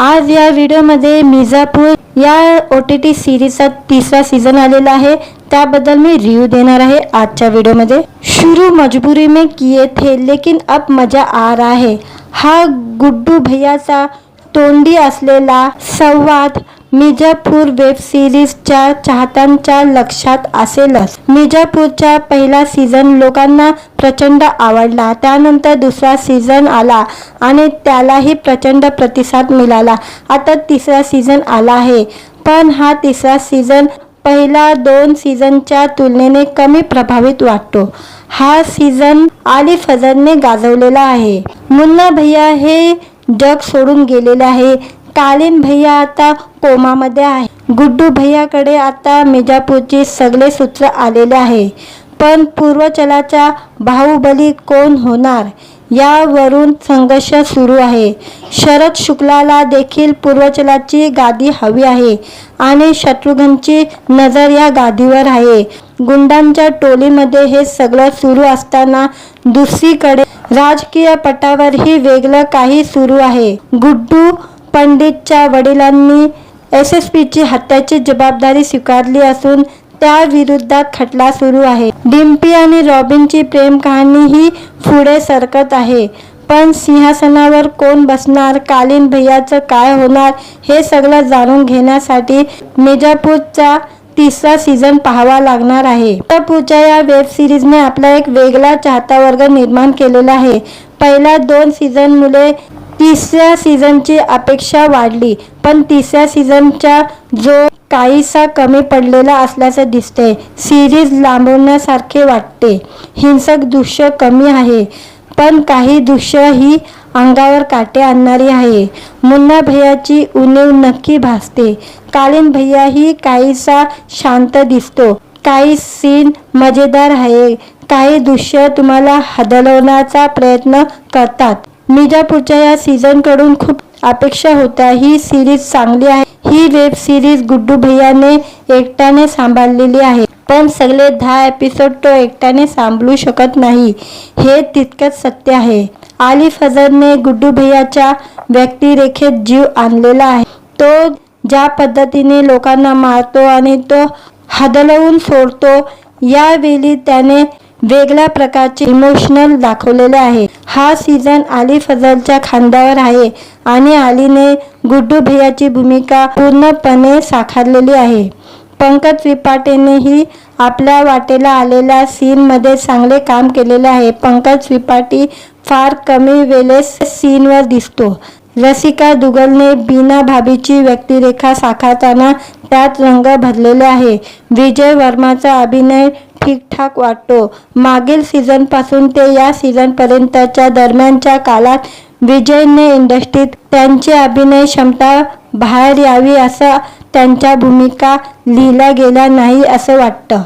आज या व्हिडिओमध्ये मिर्झापूर या OTT सिरीजचा 3रा सीझन आलेला आहे, त्याबद्दल मी रिव्ह्यू देणार आहे आजच्या व्हिडिओमध्ये. शुरू मजबुरी में किए थे लेकिन अब मजा आ रहा है. हा गुड्डू भैयाचा तोंडी असलेला संवाद मिर्झापूर वेब सिरीजच्या चाहत्यांच्या लक्षात असेलच. मिर्झापूरचा पहिला सीझन लोकांना प्रचंड आवडला. त्यानंतर 2रा सीझन आला आणि त्यालाही प्रचंड प्रतिसाद मिळाला. आता 3रा सीझन आला आहे, पण हा 3रा सीझन पहिल्या 2 सीझनच्या तुलनेने कमी प्रभावित वाटतो. हा सीझन आली फजलने गाजवलेला आहे. मुन्ना भैया हे जग सोडून गेलेले आहे. कालीन भैया आता कोमामध्ये आहे. गुड्डू भैयाकडे आता मिर्झापूरचे सगळे सूत्र आलेले आहे. पण पूर्वांचलचा बाहुबली कोण होणार यावरून संघर्ष सुरू आहे. शरद शुक्लाला देखील पूर्वांचलची गादी हवी आहे आणि शत्रुघ्नची नजर या गादीवर आहे. गुंडांच्या टोलीमध्ये हे सगळं सुरू असताना दुसरीकडे राजकीय पटावरही वेगळं काही सुरू आहे. गुड्डू पंडितच्या वडिलांनी SSPची हत्येची जबाबदारी स्वीकारली असून त्याविरोधात खटला सुरू आहे. डिम्पी आणि रॉबिनची प्रेम कहाणी ही पुढे सरकत आहे. पण सिंहासनावर कोण बसणार, कालीन भैयाचं काय होणार, हे सगळं जाणून घेण्यासाठी मिर्झापूरचा 3रा सीझन पाहावा लागणार आहे. मिर्झापूरच्या या वेब सिरीजने आपला एक वेगळा चाहता वर्ग निर्माण केलेला आहे. पहिल्या 2 सीझनमुळे 3ऱ्या सीझनची अपेक्षा वाढली, पण 3ऱ्या सीझनचा जो काहीसा कमी पडलेला असल्याचे दिसते. सिरीज लांबवण्यासारखे वाटते. हिंसक दृश्य कमी आहे, पण काही दृश्य ही अंगावर काटे आणणारी आहे. मुन्ना भैयाची उणीव नक्की भासते. कालीन भैया ही काहीसा शांत दिसतो. काही सीन मजेदार आहे, काही दृश्य तुम्हाला हदलवण्याचा प्रयत्न करतात. मिर्झापूरच्या या सीझनकडून खूप अपेक्षा होत्या. ही सिरीज चांगली आहे. ही वेब सिरीज गुड्डू भैयाने एकट्याने सांभाळलेली आहे, पण सगळे 10 एपिसोड तो एकट्याने सांभाळू शकत नाही, हे तितकंच सत्य आहे. आली फजलने गुड्डू भैयाच्या व्यक्तिरेखेत जीव आणलेला आहे. तो ज्या पद्धतीने लोकांना मारतो आणि तो हदलवून सोडतो, यावेळी त्याने वेगळ्या प्रकारचे इमोशनल दाखवलेले आहे. हा सीझन आली फजलच्या खांद्यावर आहे आणि आलीने गुड्डू भैयाची भूमिका पूर्णपणे साकारलेली आहे. पंकज त्रिपाठीनेही आपल्या वाटेला आलेल्या सीनमध्ये चांगले काम केलेले आहे. पंकज त्रिपाठी फार कमी वेळेस सीनवर दिसतो. रसिका दुग्गलने बीना भाभीची व्यक्तिरेखा साकारताना त्यात रंग भरलेले आहे. विजय वर्माचा अभिनय ठीकठाक वाटतो. मागील सीझनपासून ते या सीझनपर्यंतच्या दरम्यानच्या काळात विजयने इंडस्ट्रीत त्यांची अभिनय क्षमता बाहेर यावी असं त्यांच्या भूमिका लिहिल्या गेल्या नाही असं वाटतं.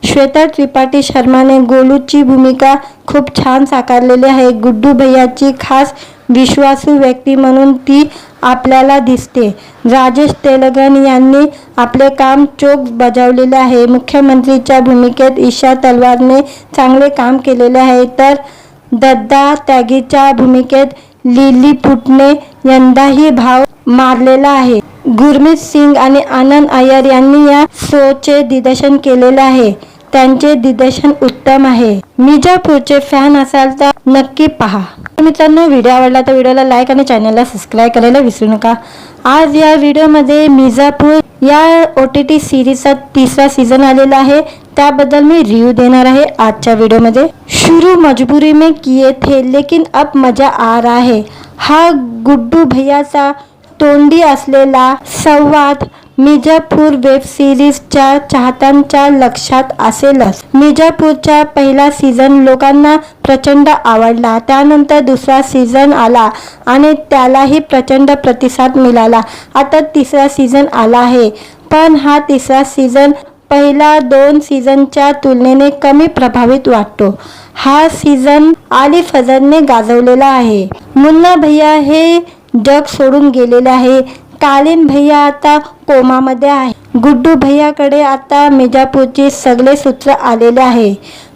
श्वेता त्रिपाठी शर्माने गोलूची भूमिका खूप छान साकारलेली आहे. गुड्डू भैयाची खास विश्वासू व्यक्ती म्हणून ती आपल्याला दिसते. राजेश तेलंगण यांनी आपले काम चोख बजावलेले आहे. मुख्यमंत्रीच्या भूमिकेत ईशा तलवारने चांगले काम केलेले आहे, तर दत्ता त्यागीच्या भूमिकेत लिली पुटने यंदाही भाव मारलेला आहे. गुरमीत सिंग आणि आनंद अय्यर यांनी या शोचे दिग्दर्शन केलेले आहे. त्यांचे दिग्दर्शन उत्तम आहे. मिर्झापूरचे फॅन असाल तर नक्की पहा. मित्रांनो, व्हिडिओ आवडला तर व्हिडिओला लाईक आणि चॅनलला सबस्क्राईब करायला विसरू नका. आज या व्हिडिओमध्ये मिर्झापूर या OTT सिरीजचा 3रा सीझन आलेला आहे, त्याबद्दल मी रिव्ह्यू देणार आहे आजच्या व्हिडिओमध्ये. शुरू मजबुरी में किए थे लेकिन अब मजा आ रहा है. हा गुड्डू भैयाचा तोंडी असलेला संवाद मिर्झापूर वेब सिरीजच्या चाहत्यांच्या लक्षात असेलच. मिर्झापूरचा पहिला सीझन लोकांना प्रचंड आवडला. त्यानंतर 2रा सीझन आला आणि त्यालाही प्रचंड प्रतिसाद मिळाला. आता 3रा सीझन आला आहे, पण हा 3रा सीझन पहिल्या 2 सीझनच्या तुलनेने कमी प्रभावित वाटतो. हा सीझन आली फजलने गाजवलेला आहे. मुन्ना भैया हे जग सोडून गेलेले आहे. कालीन भैया आता कोमामध्ये आहे. गुड्डू भैयाकडे आता मिर्झापूरची सगळे सूत्र आलेले आहे,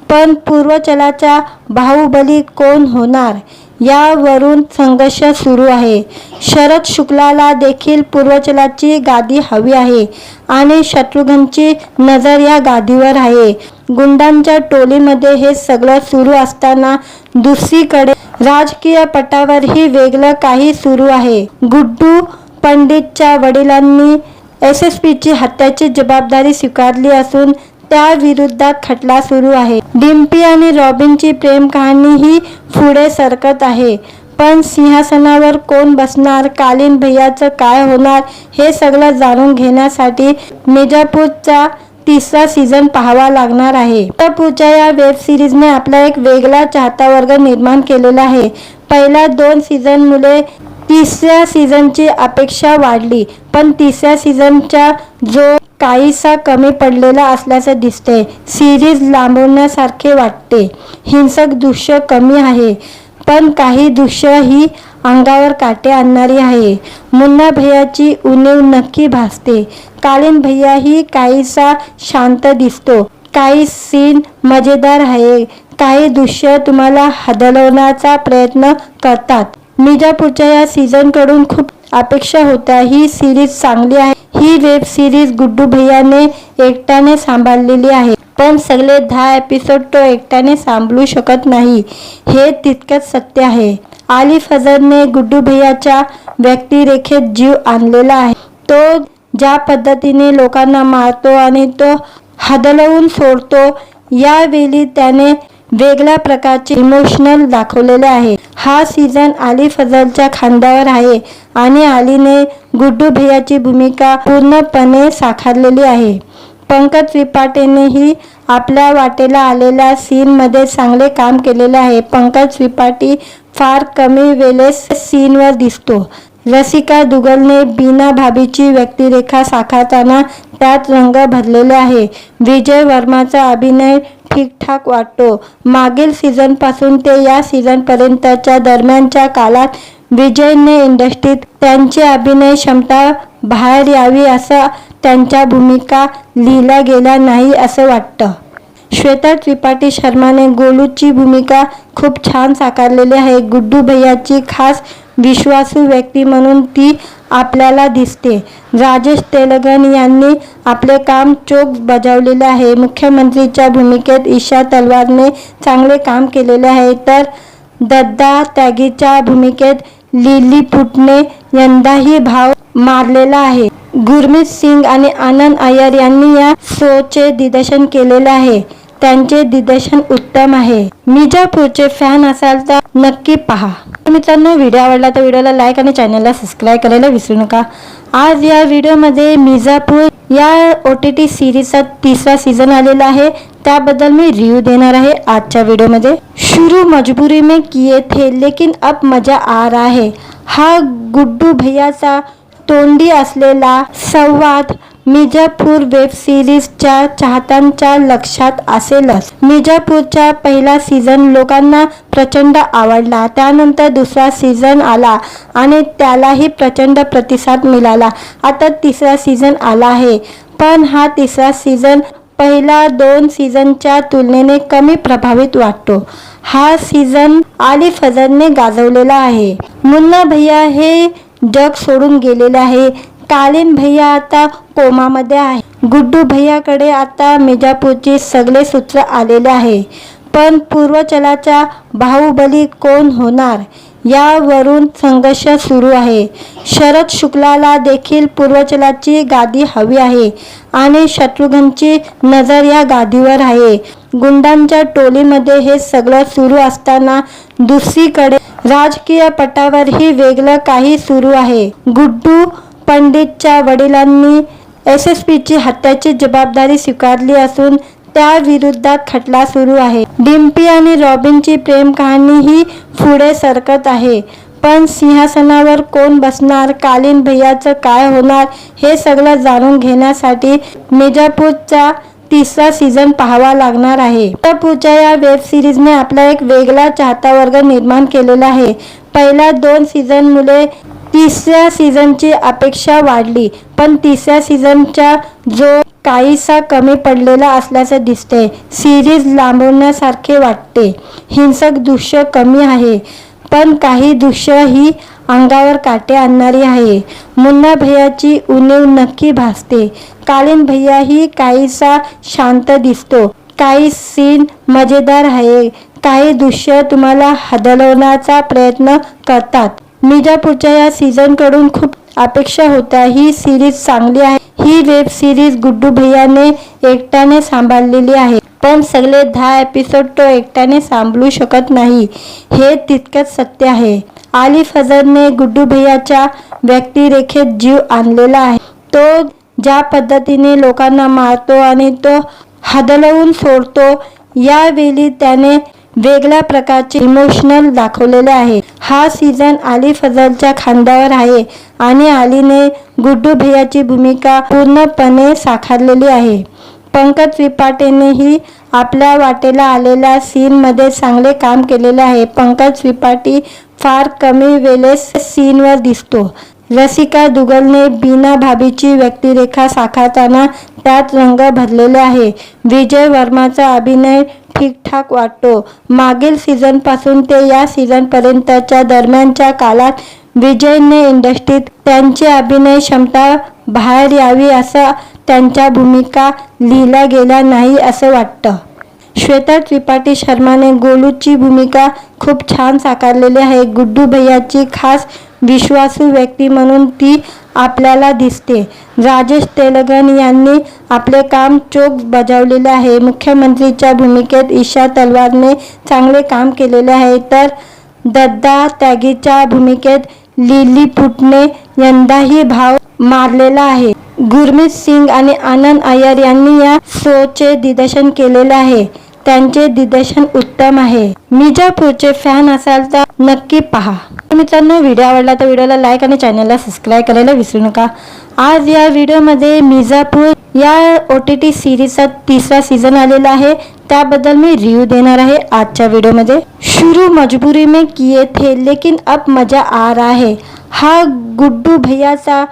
पण पूर्वचलाचा बाहुबली कोण होणार यावरून संघर्ष सुरू आहे. शरद शुक्लाला देखील पूर्वचलाची गादी हवी आहे आणि शत्रुघ्नची नजर या गादीवर आहे. गुंडांच्या टोलीमध्ये हे सगळं सुरू असताना दुसरीकडे राजकीय पटावरही वेगळं काही सुरू आहे. गुड्डू पंडितच्या वडिलांनी SSPची हत्याची जबाबदारी स्वीकारली असून त्याविरोधात खटला सुरू आहे. डिम्पी आणि रॉबिनची प्रेम कहाणी ही पुढे सरकत आहे, पण सिंहासनावर कोण बसणार, कालीन भैयाचं काय होणार, हे सगळं जाणून घेण्यासाठी मिर्झापूरचा 3रा सीझन पाहावा लागणार आहे. मिर्झापूरच्या या वेब सिरीजने आपला एक वेगळा चाहता वर्ग निर्माण केलेला आहे. पहिल्या 2 सीझनमुळे 3ऱ्या सीझनची अपेक्षा वाढली, पण 3ऱ्या सीझनचा जो काहीसा कमी पडलेला असल्याचे दिसते. सिरीज लांबवण्यासारखे वाटते. हिंसक दृश्य कमी आहे, पण काही दृश्य ही अंगावर काटे आणणारी आहे. मुन्ना भैयाची उणीव नक्की भासते. कालीन भैया ही काहीसा शांत दिसतो. काही सीन मजेदार आहे, काही दृश्य तुम्हाला हदलवण्याचा प्रयत्न करतात. मिर्झापूरच्या या सीझनकडून खूप अपेक्षा होत्या. ही सिरीज चांगली आहे. ही वेब सिरीज गुड्डू भैयाने एकट्याने सांभाळलेली आहे, पण सगळे 10 एपिसोड तो एकट्याने सांभाळू शकत नाही, हे तितकंच सत्य आहे. आली फजरने गुड्डू भैयाच्या व्यक्तिरेखेत जीव आणलेला आहे। तो ज्या पद्धतीने लोकांना मारतो आणि तो हदलवून सोडतो, यावेळी त्याने वेगळ्या प्रकारचे इमोशनल दाखवलेले आहे। हा सीझन आली फजलच्या खांद्यावर आहे आणि आलीने गुड्डू भैयाची भूमिका पूर्णपणे साकारलेली आहे। पंकज त्रिपाठीनेही आपल्या वाटेला आलेल्या सीनमध्ये चांगले काम केलेले आहे। पंकज त्रिपाठी फार कमी वेळेस सीनवर दिसतो। रसिका दुग्गलने बीना भाभीची व्यक्तिरेखा साकारताना त्यात रंग भरलेले आहे। विजय वर्माचा अभिनय ठीकठाक वाटतो। मागील सीझनपासून ते या सीझनपर्यंतच्या दरम्यानच्या काळात विजयने इंडस्ट्रीत त्यांची अभिनय क्षमता बाहेर यावी असं त्यांच्या भूमिका लिहिल्या गेल्या नाही असं वाटतं। श्वेता त्रिपाठी शर्माने गोलूची भूमिका खूप छान साकारलेली आहे। गुड्डू भैयाची खास विश्वासू व्यक्ती म्हणून ती आपल्याला दिसते। राजेश तेलंगन यांनी आपले काम चोख बजावलेले आहे। मुख्यमंत्रीच्या भूमिकेत ईशा तलवारने चांगले काम केलेले आहे, तर दद्दा त्यागीच्या भूमिकेत लिलीपुटने यंदाही भाव मारलेला आहे। गुरमीत सिंग आणि आनंद अय्यर यांनी या शोचे दिग्दर्शन केलेले आहे। त्यांचे दिग्दर्शन उत्तम आहे। मिर्जापूरचे फॅन असाल तर नक्की पहा। मित्रांनो, व्हिडिओ आवडला तर व्हिडिओला लाईक आणि चॅनलला सबस्क्राईब करायला विसरू नका। आज या व्हिडिओमध्ये मिर्जापूर या OTT सिरीजचा 3रा सीझन आलेला आहे, त्याबद्दल मी रिव्ह्यू देणार आहे आजच्या व्हिडिओमध्ये। शुरू मजबुरी में किए थे लेकिन अब मजा आ रहा है। हा गुड्डू भैयाचा तोंडी असलेला संवाद मिर्जापूर वेब सिरीजच्या चाहत्यांच्या लक्षात असेलच। मिर्जापूरचा पहिला सीझन लोकांना प्रचंड आवडला, त्यानंतर दुसरा सीझन आला आणि त्यालाही प्रचंड प्रतिसाद मिळाला। आता 3रा सीझन आला आहे, पण हा 3रा सीझन पहिला 2 सीझनच्या तुलनेने कमी प्रभावित वाटतो। हा सीझन आली फजरने गाजवलेला आहे। मुन्ना भैया हे जग सोडून गेलेले आहे। कालीन भैया आता कोमामध्ये आहे। गुड्डू भैयाकडे आता मिर्जापूरची सगळे सूत्र आलेले आहे, पण पूर्वचलाचा बाहुबली कोण होणार यावरून संघर्ष सुरू आहे। शरद शुक्लाला देखील पूर्वचलाची गादी हवी आहे आणि शत्रुघ्नची नजर या गादीवर आहे। गुंडांच्या टोलीमध्ये हे सगळं सुरू असताना दुसरीकडे राजकीय पटावरही वेगळं काही सुरू आहे। गुड्डू पंडितच्या वडिलांनी SSPची हत्याची जबाबदारी स्वीकारली असून त्याविरोधात खटला सुरू आहे। डिम्पी आणि रॉबिनची प्रेम कहाणी ही पुढे सरकत आहे, पण सिंहासनावर कोण बसणार, कालीन भैयाचं काय होणार हे सगळं जाणून घेण्यासाठी मिर्जापूरचा 3रा सीझन पाहावा लागणार आहे। मिर्जापूरच्या या वेब सिरीजने आपला एक वेगळा चाहता वर्ग निर्माण केलेला आहे। पहिल्या 2 सीझनमुळे 3ऱ्या सीझनची अपेक्षा वाढली, पण 3ऱ्या सीझनचा जो काहीसा कमी पडलेला असल्याचे दिसते। सिरीज लांबवण्यासारखे वाटते। हिंसक दृश्य कमी आहे, पण काही दृश्य ही अंगावर काटे आणणारी आहे। मुन्ना भैयाची उणीव नक्की भासते। कालीन भैयाही काहीसा शांत दिसतो। काही सीन मजेदार आहे, काही दृश्य तुम्हाला हदलवण्याचा प्रयत्न करतात। मिर्जापूरच्या या सीझनकडून खूप अपेक्षा होत्या। ही सिरीज चांगली आहे। ही वेब सिरीज गुड्डू भैयाने एकट्याने सांभाळलेली आहे, पण सगळे 10 एपिसोड तो एकट्याने सांभाळू शकत नाही, हे तितकंच सत्य आहे। आली फजरने गुड्डू भैयाच्या व्यक्तिरेखेत जीव आणलेला आहे। तो ज्या पद्धतीने लोकांना मारतो आणि तो हदलवून सोडतो, यावेळी त्याने वेगळ्या प्रकारचे इमोशनल दाखवलेले आहे। हा सीझन आली फजलच्या खांद्यावर आहे आणि आलीने गुड्डू भैयाची भूमिका पूर्णपणे साकारलेली आहे। पंकज त्रिपाठीनेही आपल्या वाटेला आलेल्या सीनमध्ये चांगले काम केलेले आहे। पंकज त्रिपाठी फार कमी वेळेस सीनवर दिसतो। रसिका दुग्गलने बीना भाभीची व्यक्तिरेखा साकारताना त्यात रंग भरलेले आहे। विजय वर्माचा अभिनय ठीकठाक वाटतो। मागील सीझनपासून ते या सीझनपर्यंतच्या दरम्यानच्या काळात विजयने इंडस्ट्रीत त्यांची अभिनय क्षमता बाहेर यावी असं त्यांच्या भूमिका लिहिल्या गेल्या नाही असं वाटतं। श्वेता त्रिपाठी शर्माने गोलूची भूमिका खूप छान साकारलेली आहे. गुड्डू भैयाची खास विश्वासू व्यक्ती म्हणून ती आपल्याला दिसते. राजेश तेलंगण यांनी आपले काम चोख बजावलेले आहे. मुख्यमंत्रीच्या भूमिकेत ईशा तलवारने चांगले काम केलेले आहे, तर दत्ता त्यागीच्या भूमिकेत लिली पुटने यंदाही भाव मारलेला आहे. गुरमीत सिंग आणि आनंद अय्यर यांनी या शोचे दिग्दर्शन केलेले आहे. त्यांचे दिग्दर्शन उत्तम आहे. मिर्झापूरचे फॅन असाल तर नक्की पहा. मित्रांनो, व्हिडिओ आवडला तर व्हिडिओला लाईक आणि चॅनलला सबस्क्राईब करायला विसरू नका. आज या व्हिडिओमध्ये मिर्झापूर या OTT सिरीजचा 3रा सीझन आलेला आहे, त्याबद्दल मी रिव्ह्यू देणार आहे आजच्या व्हिडिओमध्ये. शुरू मजबुरी में किए थे लेकिन अब मजा आ रहा है. हा गुड्डू भैयाचा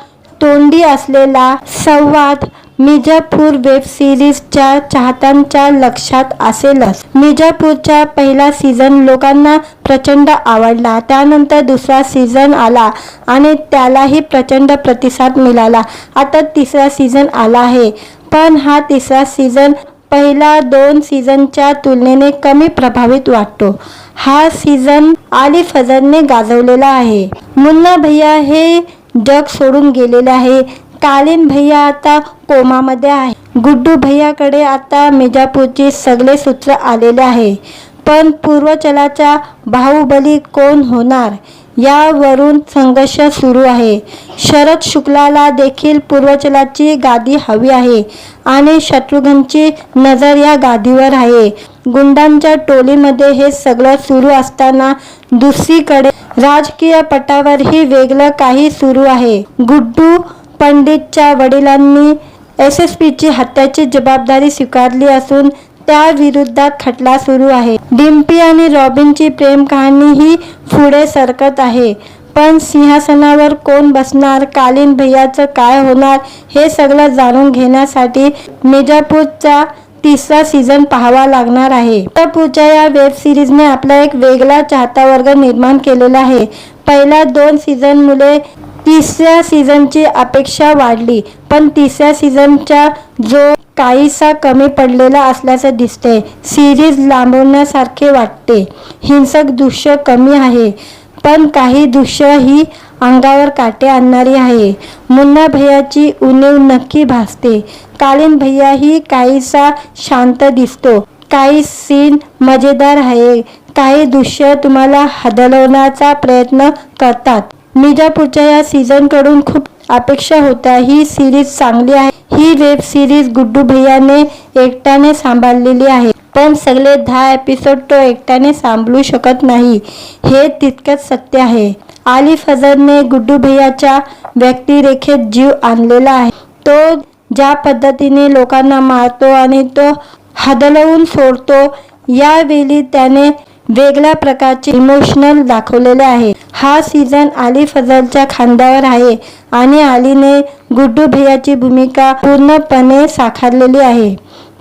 तोंडी असलेला संवाद मिर्झापूर वेब सिरीजच्या चाहत्यांच्या लक्षात असेलच. मिर्झापूरचा पहिला सीझन लोकांना प्रचंड आवडला. त्यानंतर 2रा सीझन आला आणि त्यालाही प्रचंड प्रतिसाद मिळाला. आता 3रा सीझन आला आहे, पण हा 3रा सीझन पहिला 2 सीझनच्या तुलनेने कमी प्रभावित वाटतो. हा सीझन आली फजलने गाजवलेला आहे. मुन्ना भैया हे जग सोडून गेलेले आहे. कालीन भैया आता कोमामध्ये आहे. गुड्डू भैयाकडे आता मिर्झापूरची सगळे सूत्र आलेले आहे. पण पूर्वचलाचा बाहुबली कोण होणार यावरून संघर्ष सुरू आहे. शरद शुक्लाला देखील पूर्वचलाची गादी हवी आहे आणि शत्रुघ्नची नजर या गादीवर आहे. गुंडांच्या टोलीमध्ये हे सगळं सुरू असताना दुसरीकडे राजकीय पटावरही वेगळं काही सुरू आहे. गुड्डू पंडितच्या वडिलांनी SSPची हत्याची जबाबदारी स्वीकारली असून त्याविरोधात खटला सुरू आहे. डिम्पी आणि रॉबिनची प्रेम कहाणी ही पुढे सरकत आहे. पण सिंहासनावर कोण बसणार, कालीन भैयाचं काय होणार, हे सगळं जाणून घेण्यासाठी मिर्झापूरचा 3रा सीझन पाहावा लागणार आहे. मिर्झापूरच्या या वेब सिरीजने आपला एक वेगळा चाहता वर्ग निर्माण केलेला आहे. पहिल्या 2 सीझनमुळे 3ऱ्या सीझनची अपेक्षा वाढली, पण 3ऱ्या सीझनचा जो काहीसा कमी पडलेला असल्याचे दिसते. सिरीज लांबवण्यासारखे वाटते. हिंसक दृश्य कमी आहे, पण काही दृश्य ही अंगावर काटे आणणारी आहे. मुन्ना भैयाची उणीव नक्की भासते. कालीन भैया ही काहीसा शांत दिसतो. काही सीन मजेदार आहे, काही दृश्य तुम्हाला हदलवण्याचा प्रयत्न करतात. मिर्झापूरच्या या सीझनकडून खूप अपेक्षा होत्या. ही सिरीज चांगली आहे. ही वेब सिरीज गुड्डू भैयाने एकट्याने सांभाळलेली आहे, पण सगळे 10 एपिसोड तो एकट्याने सांभाळू शकत नाही, हे तितकंच सत्य आहे. आली फजलने गुड्डू भैयाच्या व्यक्तिरेखेत जीव आणलेला आहे. तो ज्या पद्धतीने लोकांना मारतो आणि तो हदलवून सोडतो, यावेळी त्याने वेगळ्या प्रकारचे इमोशनल दाखवलेले आहे. हा सीझन आली फजलच्या खांद्यावर आहे आणि आलीने गुड्डू भैयाची भूमिका पूर्णपणे साकारलेली आहे.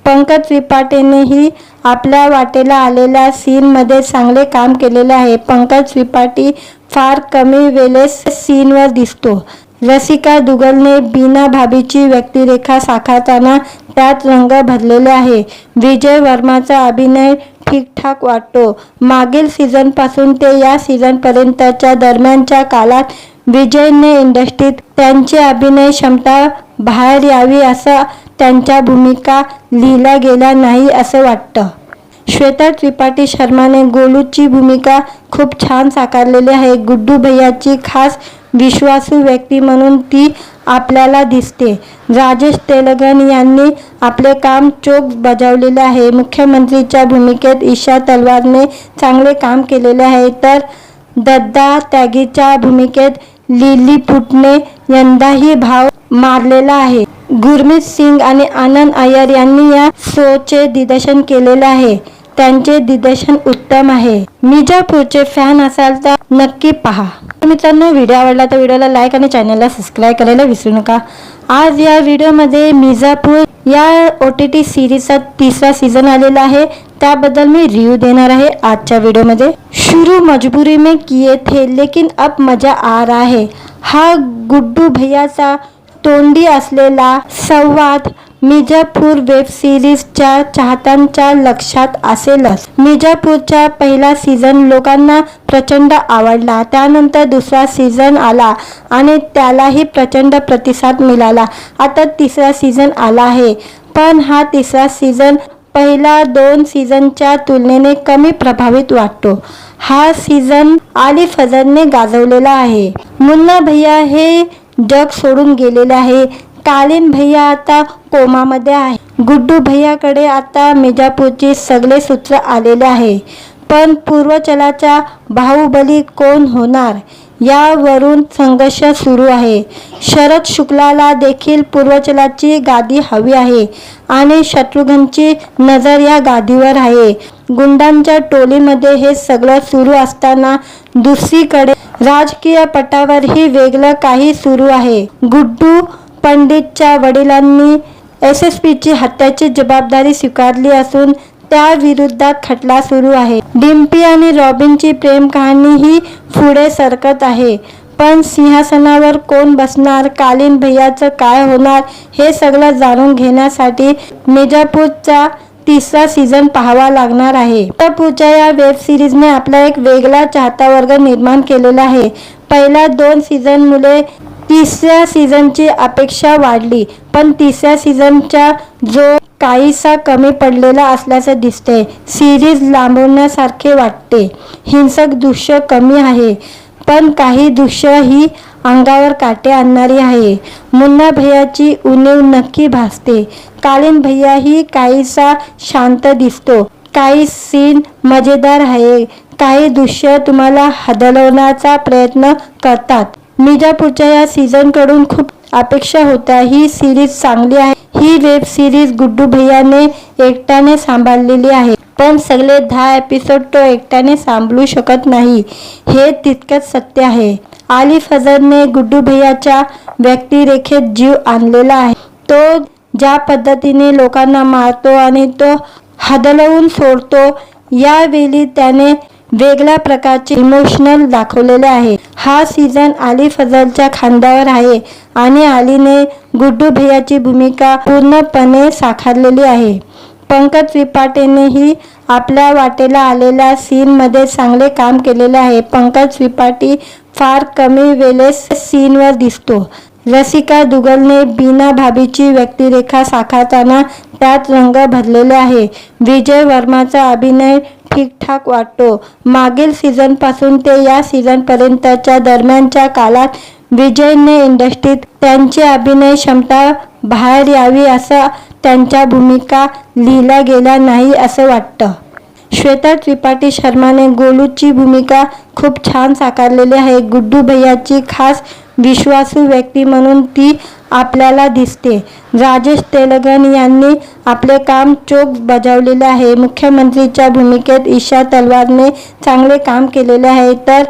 पंकज त्रिपाठीनेही आपल्या वाटेला आलेल्या सीनमध्ये चांगले काम केलेले आहे. पंकज त्रिपाठी फार कमी वेळेस सीनवर दिसतो. रसिका दुग्गलने बीना भाभीची व्यक्तिरेखा साकारताना त्यात रंग भरलेले आहे. विजय वर्माचा अभिनय ठीकठाक वाटतो. मागील सीझनपासून ते या सीझनपर्यंतच्या दरम्यानच्या काळात विजयने इंडस्ट्रीत त्यांची अभिनय क्षमता बाहेर यावी असं त्यांच्या भूमिका लिहिल्या गेल्या नाही असं वाटतं. श्वेता त्रिपाठी शर्माने गोलूची भूमिका खूप छान साकारलेली आहे. गुड्डू भैयाची खास विश्वासू व्यक्ती म्हणून ती आपल्याला दिसते. राजेश तेलंगण यांनी आपले काम चोख बजावलेले आहे. मुख्यमंत्रीच्या भूमिकेत ईशा तलवारने चांगले काम केलेले आहे, तर दत्ता त्यागीच्या भूमिकेत लिली पुटने यंदाही भाव मारलेला आहे. गुरमीत सिंग आणि आनंद अय्यर यांनी या शोचे दिग्दर्शन केलेले आहे. त्यांचे दिग्दर्शन उत्तम आहे. मिर्झापूरचे फॅन असाल तर नक्की पहा. मित्रांनो, व्हिडिओ आवडला तर व्हिडिओला लाईक आणि चॅनलला सबस्क्राईब करायला विसरू नका. आज या व्हिडिओमध्ये मिर्झापूर या OTT सिरीजचा 3रा सीझन आलेला आहे, त्याबद्दल मी रिव्ह्यू देणार आहे आजच्या व्हिडिओमध्ये. शुरू मजबुरी में किए थे लेकिन अब मजा आ रहा है. हा गुड्डू भैयाचा तोंडी असलेला संवाद मिर्जापूर वेब सिरीजच्या चाहत्यांच्या लक्षात असेलच. मिर्जापूरचा पहिला सीझन लोकांना प्रचंड आवडला. त्यानंतर दुसरा सीझन आला आणि त्यालाही प्रचंड प्रतिसाद मिळाला. आता तिसरा सीझन आला आहे, पण हा तिसरा सीझन पहिला 2 सीझनच्या तुलनेने कमी प्रभावित वाटतो. हा सीझन आली फजलने गाजवलेला आहे. मुन्ना भैया हे जग सोडून गेलेले आहे. कालीन भैया आता कोमामध्ये आहे. गुड्डू भैयाकडे आता मिर्जापूरची सगळे सूत्र आलेले आहे. पण पूर्वांचलचा बाहुबली कोण होणार यावरून संघर्ष सुरू आहे. शरद शुक्लाला देखील पूर्वांचलची गादी हवी आहे आणि शत्रुघ्नची नजर या गादीवर आहे. गुंडांच्या टोलीमध्ये हे सगळं सुरू असताना दुसरीकडे राजकीय पटावरही वेगळं काही सुरू आहे. गुड्डू पंडितच्या वडिलांनी SSPची हत्याची जबाबदारी स्वीकारली असून त्याविरोधात खटला सुरू आहे. डिम्पी आणि रॉबिनची प्रेम कहाणी ही पुढे सरकत आहे. पण सिंहासनावर कोण बसणार, कालीन भैयाचं काय होणार हे सगळं जाणून घेण्यासाठी मिर्जापूरचा तिसरा सीझन पाहावा लागणार आहे. मिर्जापूरच्या या वेब सिरीजने आपला एक वेगळा चाहता वर्ग निर्माण केलेला आहे. पहिल्या 2 सीझनमुळे तिसऱ्या सीझनची अपेक्षा वाढली, पण तिसऱ्या सीझनचा जो काहीसा कमी पडलेला असल्याचं दिसते. सिरीज लांबवण्यासारखे वाटते. हिंसक दृश्य कमी आहे, पण काही दृश्य ही अंगावर काटे आणणारी आहे. मुन्ना भैयाची उणीव नक्की भासते. कालीन भैयाही काहीसा शांत दिसतो. काही सीन मजेदार आहे, काही दृश्य तुम्हाला हदलवण्याचा प्रयत्न करतात. मिर्जापूरच्या या सीझनकडून खूप अपेक्षा होत्या. ही सिरीज चांगली आहे. ही वेब सिरीज गुड्डू भैयाने एकट्याने सांभाळलेली आहे, पण सगळे 10 एपिसोड तो एकट्याने सांभाळू शकत नाही, हे तितकंच सत्य आहे. आली फजलने गुड्डू भैयाच्या व्यक्तिरेखेत जीव आणलेला आहे. तो ज्या पद्धतीने लोकांना मारतो आणि तो हदलवून सोडतो, यावेळी त्याने वेगळ्या प्रकारचे इमोशनल दाखवलेले आहे. हा सीझन आली फजलच्या खांद्यावर आहे आणि आलीने गुड्डू भैयाची भूमिका पूर्णपणे साकारलेली आहे. पंकज त्रिपाठीनेही आपल्या वाटेला आलेल्या सीनमध्ये चांगले काम केलेले आहे. पंकज त्रिपाठी फार कमी वेळेस सीनवर दिसतो. रसिका दुग्गलने बीना भाभीची व्यक्तिरेखा साकारताना त्यात रंग भरलेले आहे. विजय वर्माचा अभिनय ठीकठाक वाटतो. मागील सीझनपासून ते या सीझनपर्यंतच्या दरम्यानच्या काळात विजयने इंडस्ट्रीत त्यांची अभिनय क्षमता बाहेर यावी असं त्यांच्या भूमिका लिहिल्या गेल्या नाही असं वाटतं. श्वेता त्रिपाठी शर्माने गोलूची भूमिका खूप छान साकारलेली आहे. गुड्डू भैयाची खास विश्वासू व्यक्ती म्हणून ती आपल्याला दिसते. राजेश तेलंगण यांनी आपले काम चोख बजावलेले आहे. मुख्यमंत्रीच्या भूमिकेत ईशा तलवारने चांगले काम केलेले आहे, तर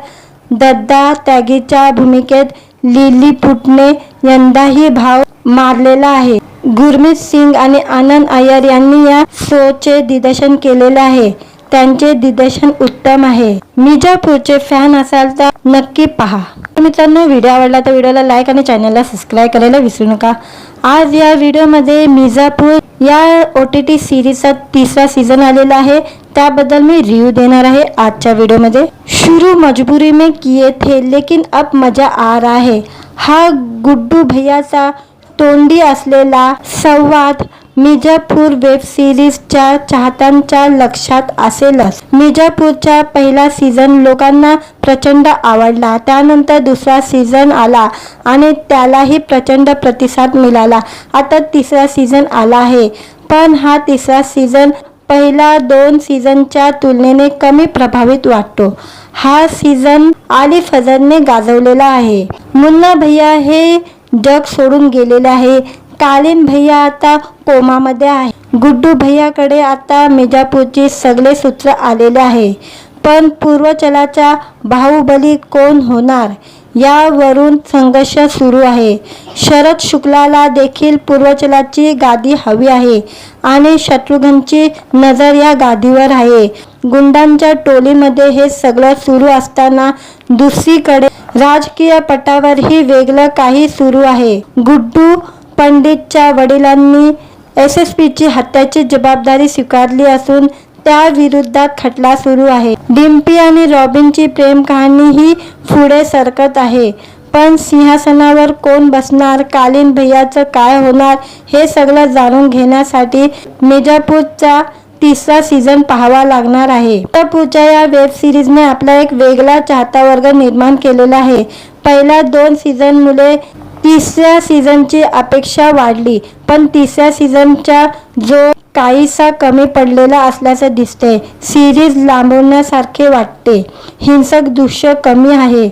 दद्दा त्यागीच्या भूमिकेत लिलीपुटने यंदाही भाव मारलेला आहे. गुरमीत सिंग आणि आनंद अय्यर यांनी या शोचे दिग्दर्शन केलेले आहे. त्यांचे दिग्दर्शन उत्तम आहे. मिर्जापूरचे फॅन असाल तर नक्की पहा. मित्रांनो, व्हिडिओ आवडला तर व्हिडिओला लाईक आणि चॅनलला सबस्क्राईब करायला विसरू नका. आज या व्हिडिओमध्ये मिर्जापूर या OTT सिरीजचा तिसरा सीझन आलेला आहे, त्याबद्दल मी रिव्ह्यू देणार आहे आजच्या व्हिडिओमध्ये. शुरू मजबुरी में किए थे लेकिन अब मजा आ रहा है. हा गुड्डू भैयाचा तोंडी असलेला संवाद मिर्जापूर वेब सिरीजच्या चाहत्यांच्या लक्षात असेलच. मिर्जापूरचा पहिला सीझन लोकांना प्रचंड आवडला. त्यानंतर दुसरा सीझन आला आणि त्यालाही प्रचंड प्रतिसाद मिळाला. आता तिसरा सीझन आला आहे, पण हा तिसरा सीझन पहिल्या 2 सीझनच्या तुलनेने कमी प्रभावित वाटतो. हा सीझन आली फजलने गाजवलेला आहे. मुन्ना भैया हे जग सोडून गेलेले आहे. कालीन भैया आता कोमामध्ये आहे. गुड्डू भैयाकडे आता मिर्जापूरची सगळे सूत्र आलेले आहे. पण पूर्वांचलचा बाहुबली कोण होणार यावरून संघर्ष सुरू आहे. शरद शुक्लाला देखील पूर्वांचलची गादी हवी आहे आणि शत्रुघ्नची नजर या गादीवर आहे. गुंडांच्या टोलीमध्ये हे सगळं सुरू असताना दुसरीकडे राजकीय पटावरही वेगळं काही सुरू आहे. गुड्डू पंडितच्या वडिलांनी SSPची हत्याची जबाबदारी स्वीकारली असून त्या विरोधात खटला सुरू आहे. डिम्पी आणि रॉबिनची प्रेम कहाणी ही पुढे सरकत आहे, पण सिंहासनावर कोण बसणार, कालीन भैयाचं काय होणार, हे सगळं जाणून घेण्यासाठी मिर्झापूरचा 3रा सीझन पाहावा लागणार आहे. मिर्झापूरच्या या वेब सिरीजने आपला एक वेगळा चाहता वर्ग निर्माण केलेला आहे. पहिल्या 2 सीझनमुळे 3ऱ्या सीझनची अपेक्षा वाढली, पण 3ऱ्या सीझनचा जो काहीसा कमी पडलेला असल्याचे दिसते. सिरीज लांबवण्यासारखे वाटते. हिंसक दृश्य कमी आहे,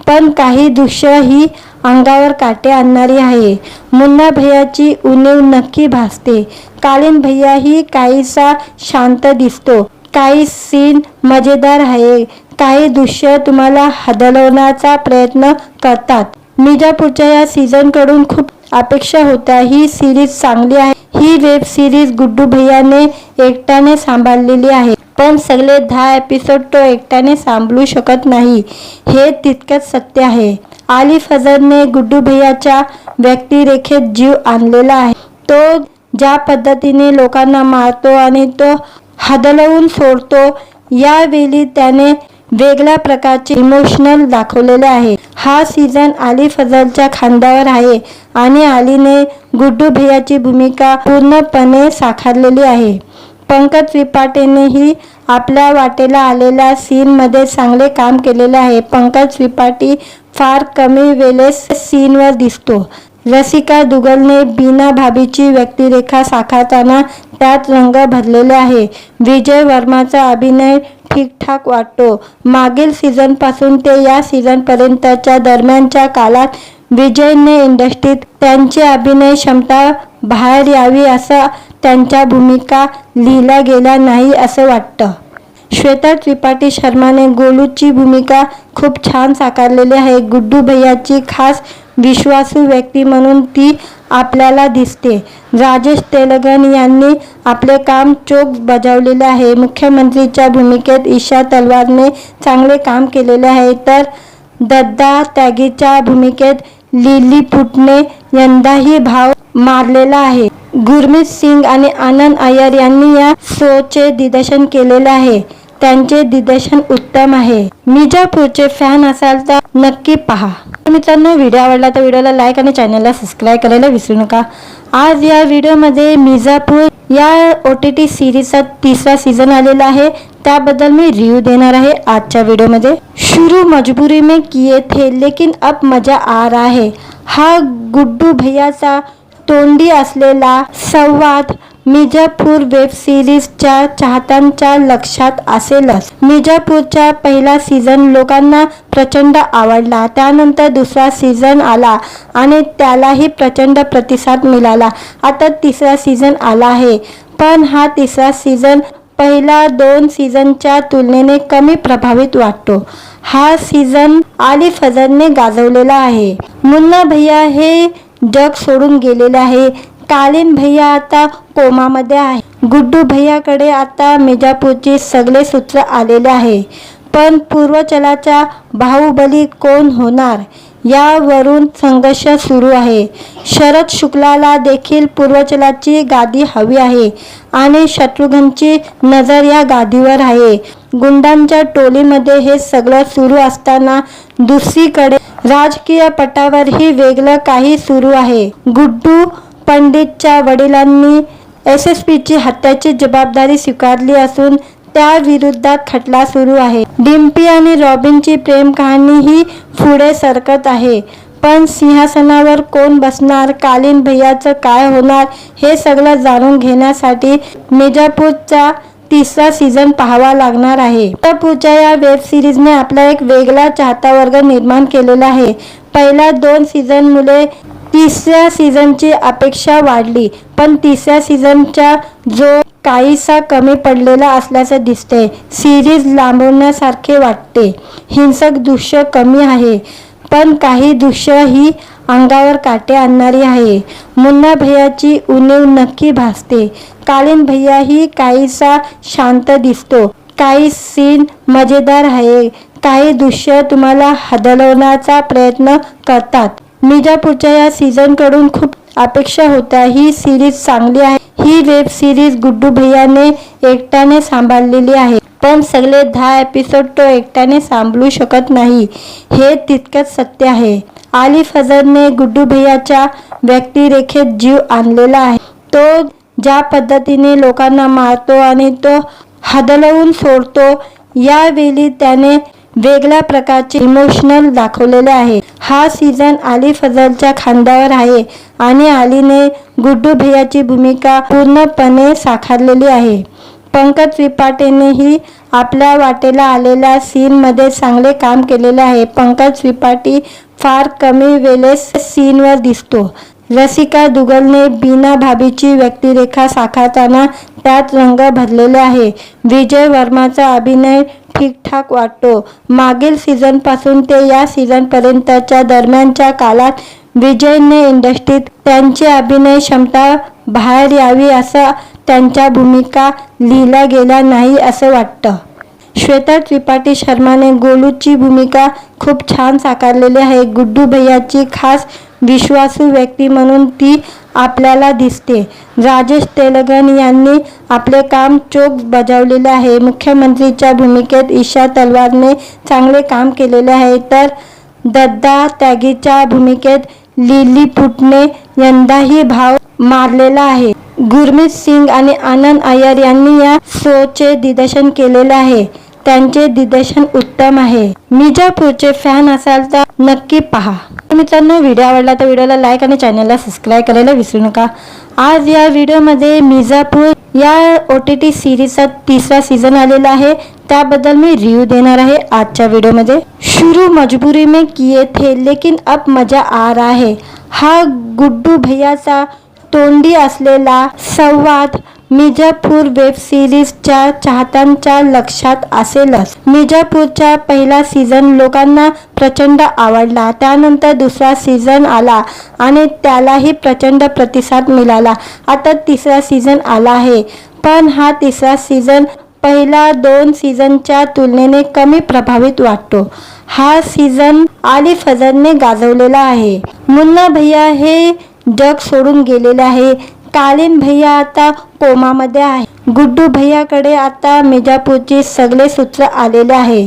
पण काही दृश्य ही अंगावर काटे आणणारी आहे. मुन्ना भैयाची उणीव नक्की भासते. कालीन भैया ही काहीसा शांत दिसतो. काही सीन मजेदार आहे, काही दृश्य तुम्हाला हदलवण्याचा प्रयत्न करतात. मिर्झापूरच्या या सीझनकडून खूप अपेक्षा होत्या. ही सिरीज चांगली आहे. ही वेब सिरीज गुड्डू भैयाने एकट्याने सांभाळलेली आहे, पण सगळे 10 एपिसोड तो एकट्याने सांभाळू शकत नाही, हे तितकंच सत्य आहे. आली फजलने गुड्डू भैयाच्या व्यक्तिरेखेत जीव आणलेला आहे. तो ज्या पद्धतीने लोकांना मारतो आणि तो हदलवून सोडतो, यावेळी त्याने वेगळ्या प्रकारचे इमोशनल दाखवलेले आहे. हा सीझन आली फजलच्या खांद्यावर आहे आणि आलीने गुड्डू भैयाची भूमिका पूर्णपणे साकारलेली आहे. पंकज त्रिपाठीनेही आपल्या वाटेला आलेल्या सीनमध्ये चांगले काम केलेले आहे. पंकज त्रिपाठी फार कमी वेळेस सीनवर दिसतो. रसिका दुग्गलने बीना भाभीची व्यक्तिरेखा साकारताना त्यात रंग भरलेले आहे. विजय वर्माचा अभिनय ठीकठाक वाटतो. मागील सीझनपासून ते या सीझनपर्यंतच्या दरम्यानच्या काळात विजयने इंडस्ट्रीत त्यांची अभिनय क्षमता बाहेर यावी असं त्यांच्या भूमिका लिहिल्या गेल्या नाही असं वाटतं. श्वेता त्रिपाठी शर्माने गोलूची भूमिका खूप छान साकारलेली आहे. गुड्डू भैयाची खास विश्वासू व्यक्ती म्हणून ती आपल्याला दिसते. राजेश तेलंगन यांनी आपले काम चोख बजावलेले आहे. मुख्यमंत्रीच्या भूमिकेत ईशा तलवारने चांगले काम केलेले आहे, तर दद्दा त्यागीच्या भूमिकेत लिलीपुटने यंदाही भाव मारलेला आहे. गुरमीत सिंग आणि आनंद अय्यर यांनी या शोचे दिग्दर्शन केलेले आहे. त्यांचे दिग्दर्शन उत्तम आहे. मिर्झापूरचे फॅन असाल तर नक्की पहा. मित्रांनो, व्हिडिओ आवडला तर व्हिडिओला लाईक आणि चॅनलला सबस्क्राईब करायला विसरू नका. आज या व्हिडिओमध्ये मिर्झापूर या OTT सिरीजचा 3रा सीझन आलेला आहे, त्याबद्दल मी रिव्ह्यू देणार आहे आजच्या व्हिडिओमध्ये. शुरू मजबुरी में किए थे लेकिन अब मजा आ रहा है. हा गुड्डू भैयाचा तोंडी असलेला संवाद मिर्झापूर वेब सिरीजच्या चाहत्यांच्या लक्षात असेलच. मिर्झापूरचा पहिला सीझन लोकांना प्रचंड आवडला. त्यानंतर 2रा सीझन आला आणि त्यालाही प्रचंड प्रतिसाद मिळाला. आता 3रा सीझन आला आहे, पण हा 3रा सीझन पहिल्या 2 सीझनच्या तुलनेने कमी प्रभावित वाटतो. हा सीझन आली फजलने गाजवलेला आहे. मुन्ना भैया हे जग सोडून गेलेले आहे. कालीन भैया आता कोमामध्ये आहे. गुड्डू भैयाकडे आता मिर्झापूरची सगळे सूत्र आलेले आहे, पण पूर्वचलाचा बाहुबली कोण होणार यावरून संघर्ष सुरू आहे. शरद शुक्लाला देखील पूर्वचलाची गादी हवी आहे आणि शत्रुघ्नची नजर या गादीवर आहे. गुंडांच्या टोलीमध्ये हे सगळं सुरू असताना दुसरीकडे राजकीय पटावरही वेगळं काही सुरू आहे. गुड्डू पंडितच्या वडिलांनी SSPची हत्याची जबाबदारी स्वीकारली असून त्या विरोधात खटला सुरू आहे. डिम्पी आणि रॉबिनची प्रेम कहाणी ही पुढे सरकत आहे, पण सिंहासनावर कोण बसणार, कालीन भैयाचं काय होणार, हे सगळं जाणून घेण्यासाठी मिर्झापूरचा 3रा सीझन पाहावा लागणार आहे. मिर्झापूरच्या या वेब सिरीजने आपला एक वेगळा चाहता वर्ग निर्माण केलेला आहे. पहिल्या 2 सीझनमुळे 3ऱ्या सीझनची अपेक्षा वाढली, पण 3ऱ्या सीझनचा जो काहीसा कमी पडलेला असल्याचे दिसते. सिरीज लांबवण्यासारखे वाटते. हिंसक दृश्य कमी आहे, पण काही दृश्य ही अंगावर काटे आणणारी आहे. मुन्ना भैयाची उणीव नक्की भासते. कालीन भैया ही काहीसा शांत दिसतो. काही सीन मजेदार आहे, काही दृश्य तुम्हाला हदलवण्याचा प्रयत्न करतात. मिर्झापूरच्या या सीझनकडून खूप अपेक्षा होत्या ही सिरीज चांगली आहे। ही वेब सिरीज गुड्डू भैयाने एकट्याने सांभाळलेली आहे, पण सगळे 10 एपिसोड तो एकट्याने सांभाळू शकत नाही, हे तितकंच सत्य आहे। आली फजरने गुड्डू भैयाच्या व्यक्तिरेखेत जीव आणलेला आहे। तो ज्या पद्धतीने लोकांना मारतो आणि तो हादरवून सोडतो, यावेळी त्याने वेगळ्या प्रकारचे इमोशनल दाखवलेले आहे। हा सीझन आली फजलच्या खांद्यावर आहे आणि आलीने गुड्डू भैयाची भूमिका पूर्णपणे साकारलेली आहे। पंकज त्रिपाठीनेही आपल्या वाटेला आलेल्या सीनमध्ये चांगले काम केलेले आहे। पंकज त्रिपाठी फार कमी वेळेस सीनवर दिसतो। रसिका दुग्गलने बीना भाभीची व्यक्तिरेखा साकारताना त्यात रंग भरलेले आहे। विजय वर्माचा अभिनय ठीकठाक वाटतो। मागील सीझनपासून ते या सीझनपर्यंतच्या दरम्यानच्या काळात विजयने इंडस्ट्रीत त्यांची अभिनय क्षमता बाहेर यावी असं त्यांच्या भूमिका लिहिल्या गेल्या नाही असं वाटतं। श्वेता त्रिपाठी शर्माने गोलूची भूमिका खूप छान साकारलेली आहे। गुड्डू भैयाची खास विश्वासू व्यक्ती म्हणून ती आपल्याला दिसते। राजेश तेलंगन यांनी आपले काम चोख बजावलेले आहे। मुख्यमंत्रीच्या भूमिकेत ईशा तलवारने चांगले काम केलेले आहे, तर दद्दा त्यागीच्या भूमिकेत लिलीपुटने यंदाही भाव मारलेला आहे। गुरमीत सिंग आणि आनंद अय्यर यांनी या शोचे दिग्दर्शन केलेले आहे, त्यांचे दिग्दर्शन उत्तम आहे। मिर्जापूरचे फॅन असाल तर नक्की पहा। मित्रांनो, व्हिडिओ आवडला तर व्हिडिओला लाईक आणि चॅनलला सबस्क्राईब करायला विसरू नका। आज या व्हिडिओमध्ये मिर्जापूर या OTT सीरीजचा 3रा सीझन आलेला आहे, त्याबद्दल मी रिव्ह्यू देणार आहे आजच्या व्हिडिओमध्ये। शुरू मजबूरी में किए थे लेकिन अब मजा आ रहा है, हा गुड्डू भैयाचा तोंडी असलेला संवाद मिर्जापूर वेब सिरीजच्या चाहत्यांच्या लक्षात असेलच। मिर्जापूरचा पहिला सीझन लोकांना प्रचंड आवडला, त्यानंतर दुसरा सीझन आला आणि त्यालाही प्रचंड प्रतिसाद मिळाला। आता 3रा सीझन आला आहे, पण हा 3रा सीझन पहिला 2 सीझनच्या तुलनेने कमी प्रभावित वाटतो। हा सीझन आली फजरने गाजवलेला आहे। मुन्ना भैया हे जग सोडून गेलेले आहे। कालीन भैया आता कोमामध्ये आहे। गुड्डू भैयाकडे आता मिर्जापूरची सगळे सूत्र आलेले आहे,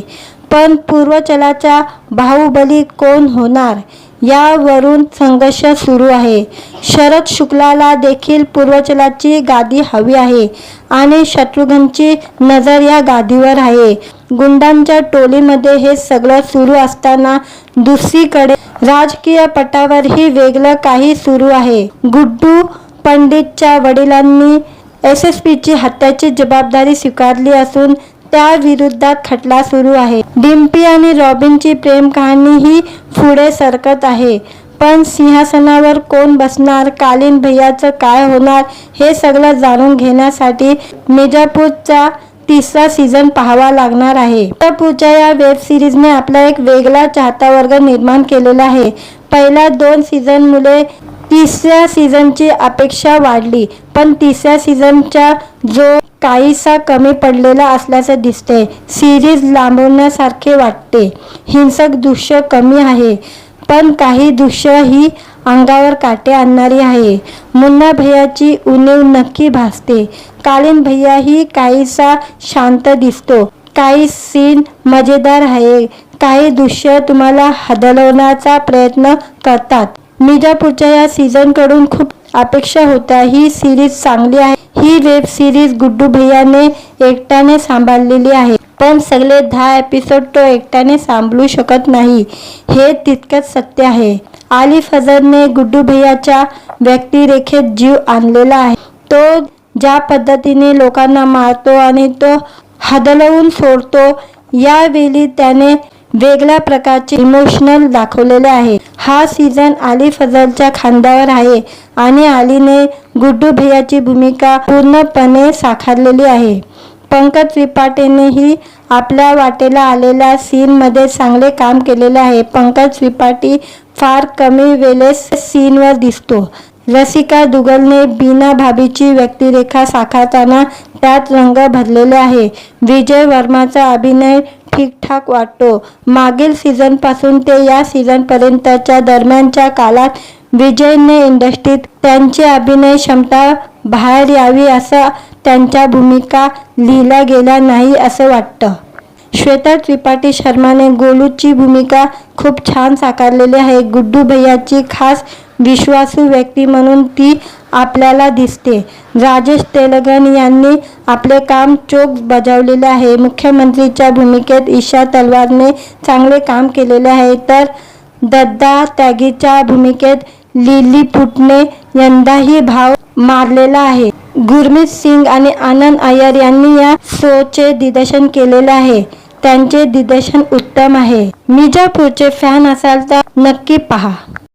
पण पूर्वचलाचा बाहुबली कोण होणार यावरून संघर्ष सुरू आहे। शरद शुक्लाला देखील पूर्वचलाची गादी हवी आहे आणि शत्रुघ्नची नजर या गादीवर आहे। गुंडांच्या टोलीमध्ये हे सगळं सुरू असताना दुसरीकडे राजकीय पटावरही वेगळं काही सुरू आहे। गुड्डू पंडितच्या वडिलांनी SSPची हत्याची जबाबदारी स्वीकारली असून त्याविरोधात खटला सुरू आहे। डिम्पी आणि रॉबिनची प्रेम कहाणी ही पुढे सरकत आहे, पण सिंहासनावर कोण बसणार, कालीन भैयाचं काय होणार, हे सगळं जाणून घेण्यासाठी मिर्जापूरचा 3रा सीझन पाहावा लागणार आहे। मिर्जापूरच्या या वेब सिरीजने आपला एक वेगळा चाहता वर्ग निर्माण केलेला आहे। पहिल्या 2 सीझनमुळे 3ऱ्या सीझनची अपेक्षा वाढली, पण 3ऱ्या सीझनचा जो काहीसा कमी पडलेला असल्याचे दिसते। सिरीज लांबवण्यासारखे वाटते। हिंसक दृश्य कमी आहे, पण काही दृश्य ही अंगावर काटे आणणारी आहे। मुन्ना भैयाची उणीव नक्की भासते। कालीन भैया ही काहीसा शांत दिसतो। काही सीन मजेदार आहे, काही दृश्य तुम्हाला हलवण्याचा प्रयत्न करतात। मिर्जापूरच्या या सीझनकडून खूप अपेक्षा होत्या ही सिरीज चांगली आहे। ही वेब सिरीज गुड्डू भैयाने एकट्याने सांभाळलेली आहे, पण सगळे 10 एपिसोड तो एकट्याने सांभाळू शकत नाही, हे तितकंच सत्य आहे। आली फजरने गुड्डू भैयाच्या व्यक्तिरेखेत जीव आणलेला आहे। तो ज्या पद्धतीने लोकांना मारतो आणि तो हादरवून सोडतो, यावेळी त्याने वेगळ्या प्रकारचे इमोशनल दाखवलेले आहे। हा सीझन आली फजलच्या खांद्यावर आहे आणि आलीने गुड्डू भैयाची भूमिका पूर्णपणे साकारलेली आहे। पंकज त्रिपाठीनेही आपल्या वाटेला आलेल्या सीनमध्ये चांगले काम केलेले आहे। पंकज त्रिपाठी फार कमी वेळेस सीनवर दिसतो। रसिका दुग्गलने बीना भाभीची व्यक्तिरेखा साकारताना त्यात रंग भरलेले आहे। विजय वर्माचा अभिनय ठीकठाक वाटतो। मागील सीझनपासून ते या सीझनपर्यंतच्या दरम्यानच्या काळात विजयने इंडस्ट्रीत त्यांची अभिनय क्षमता बाहेर यावी असं त्यांच्या भूमिका लिहिल्या गेल्या नाही असं वाटतं. श्वेता त्रिपाठी शर्माने गोलूची भूमिका खूप छान साकारलेली आहे. गुड्डू भैयाची खास विश्वासू व्यक्ती म्हणून ती आपल्याला दिसते. राजेश तेलंगण यांनी आपले काम चोख बजावलेले आहे. मुख्यमंत्रीच्या भूमिकेत ईशा तलवारने चांगले काम केलेले आहे, तर दत्ता त्यागीच्या भूमिकेत लिली पुटने यंदाही भाव मारलेला आहे. गुरमीत सिंग आणि आनंद अय्यर यांनी या शोचे दिग्दर्शन केलेले आहे. त्यांचे दिग्दर्शन उत्तम आहे. मिर्झापूरचे फॅन असाल तर नक्की पहा.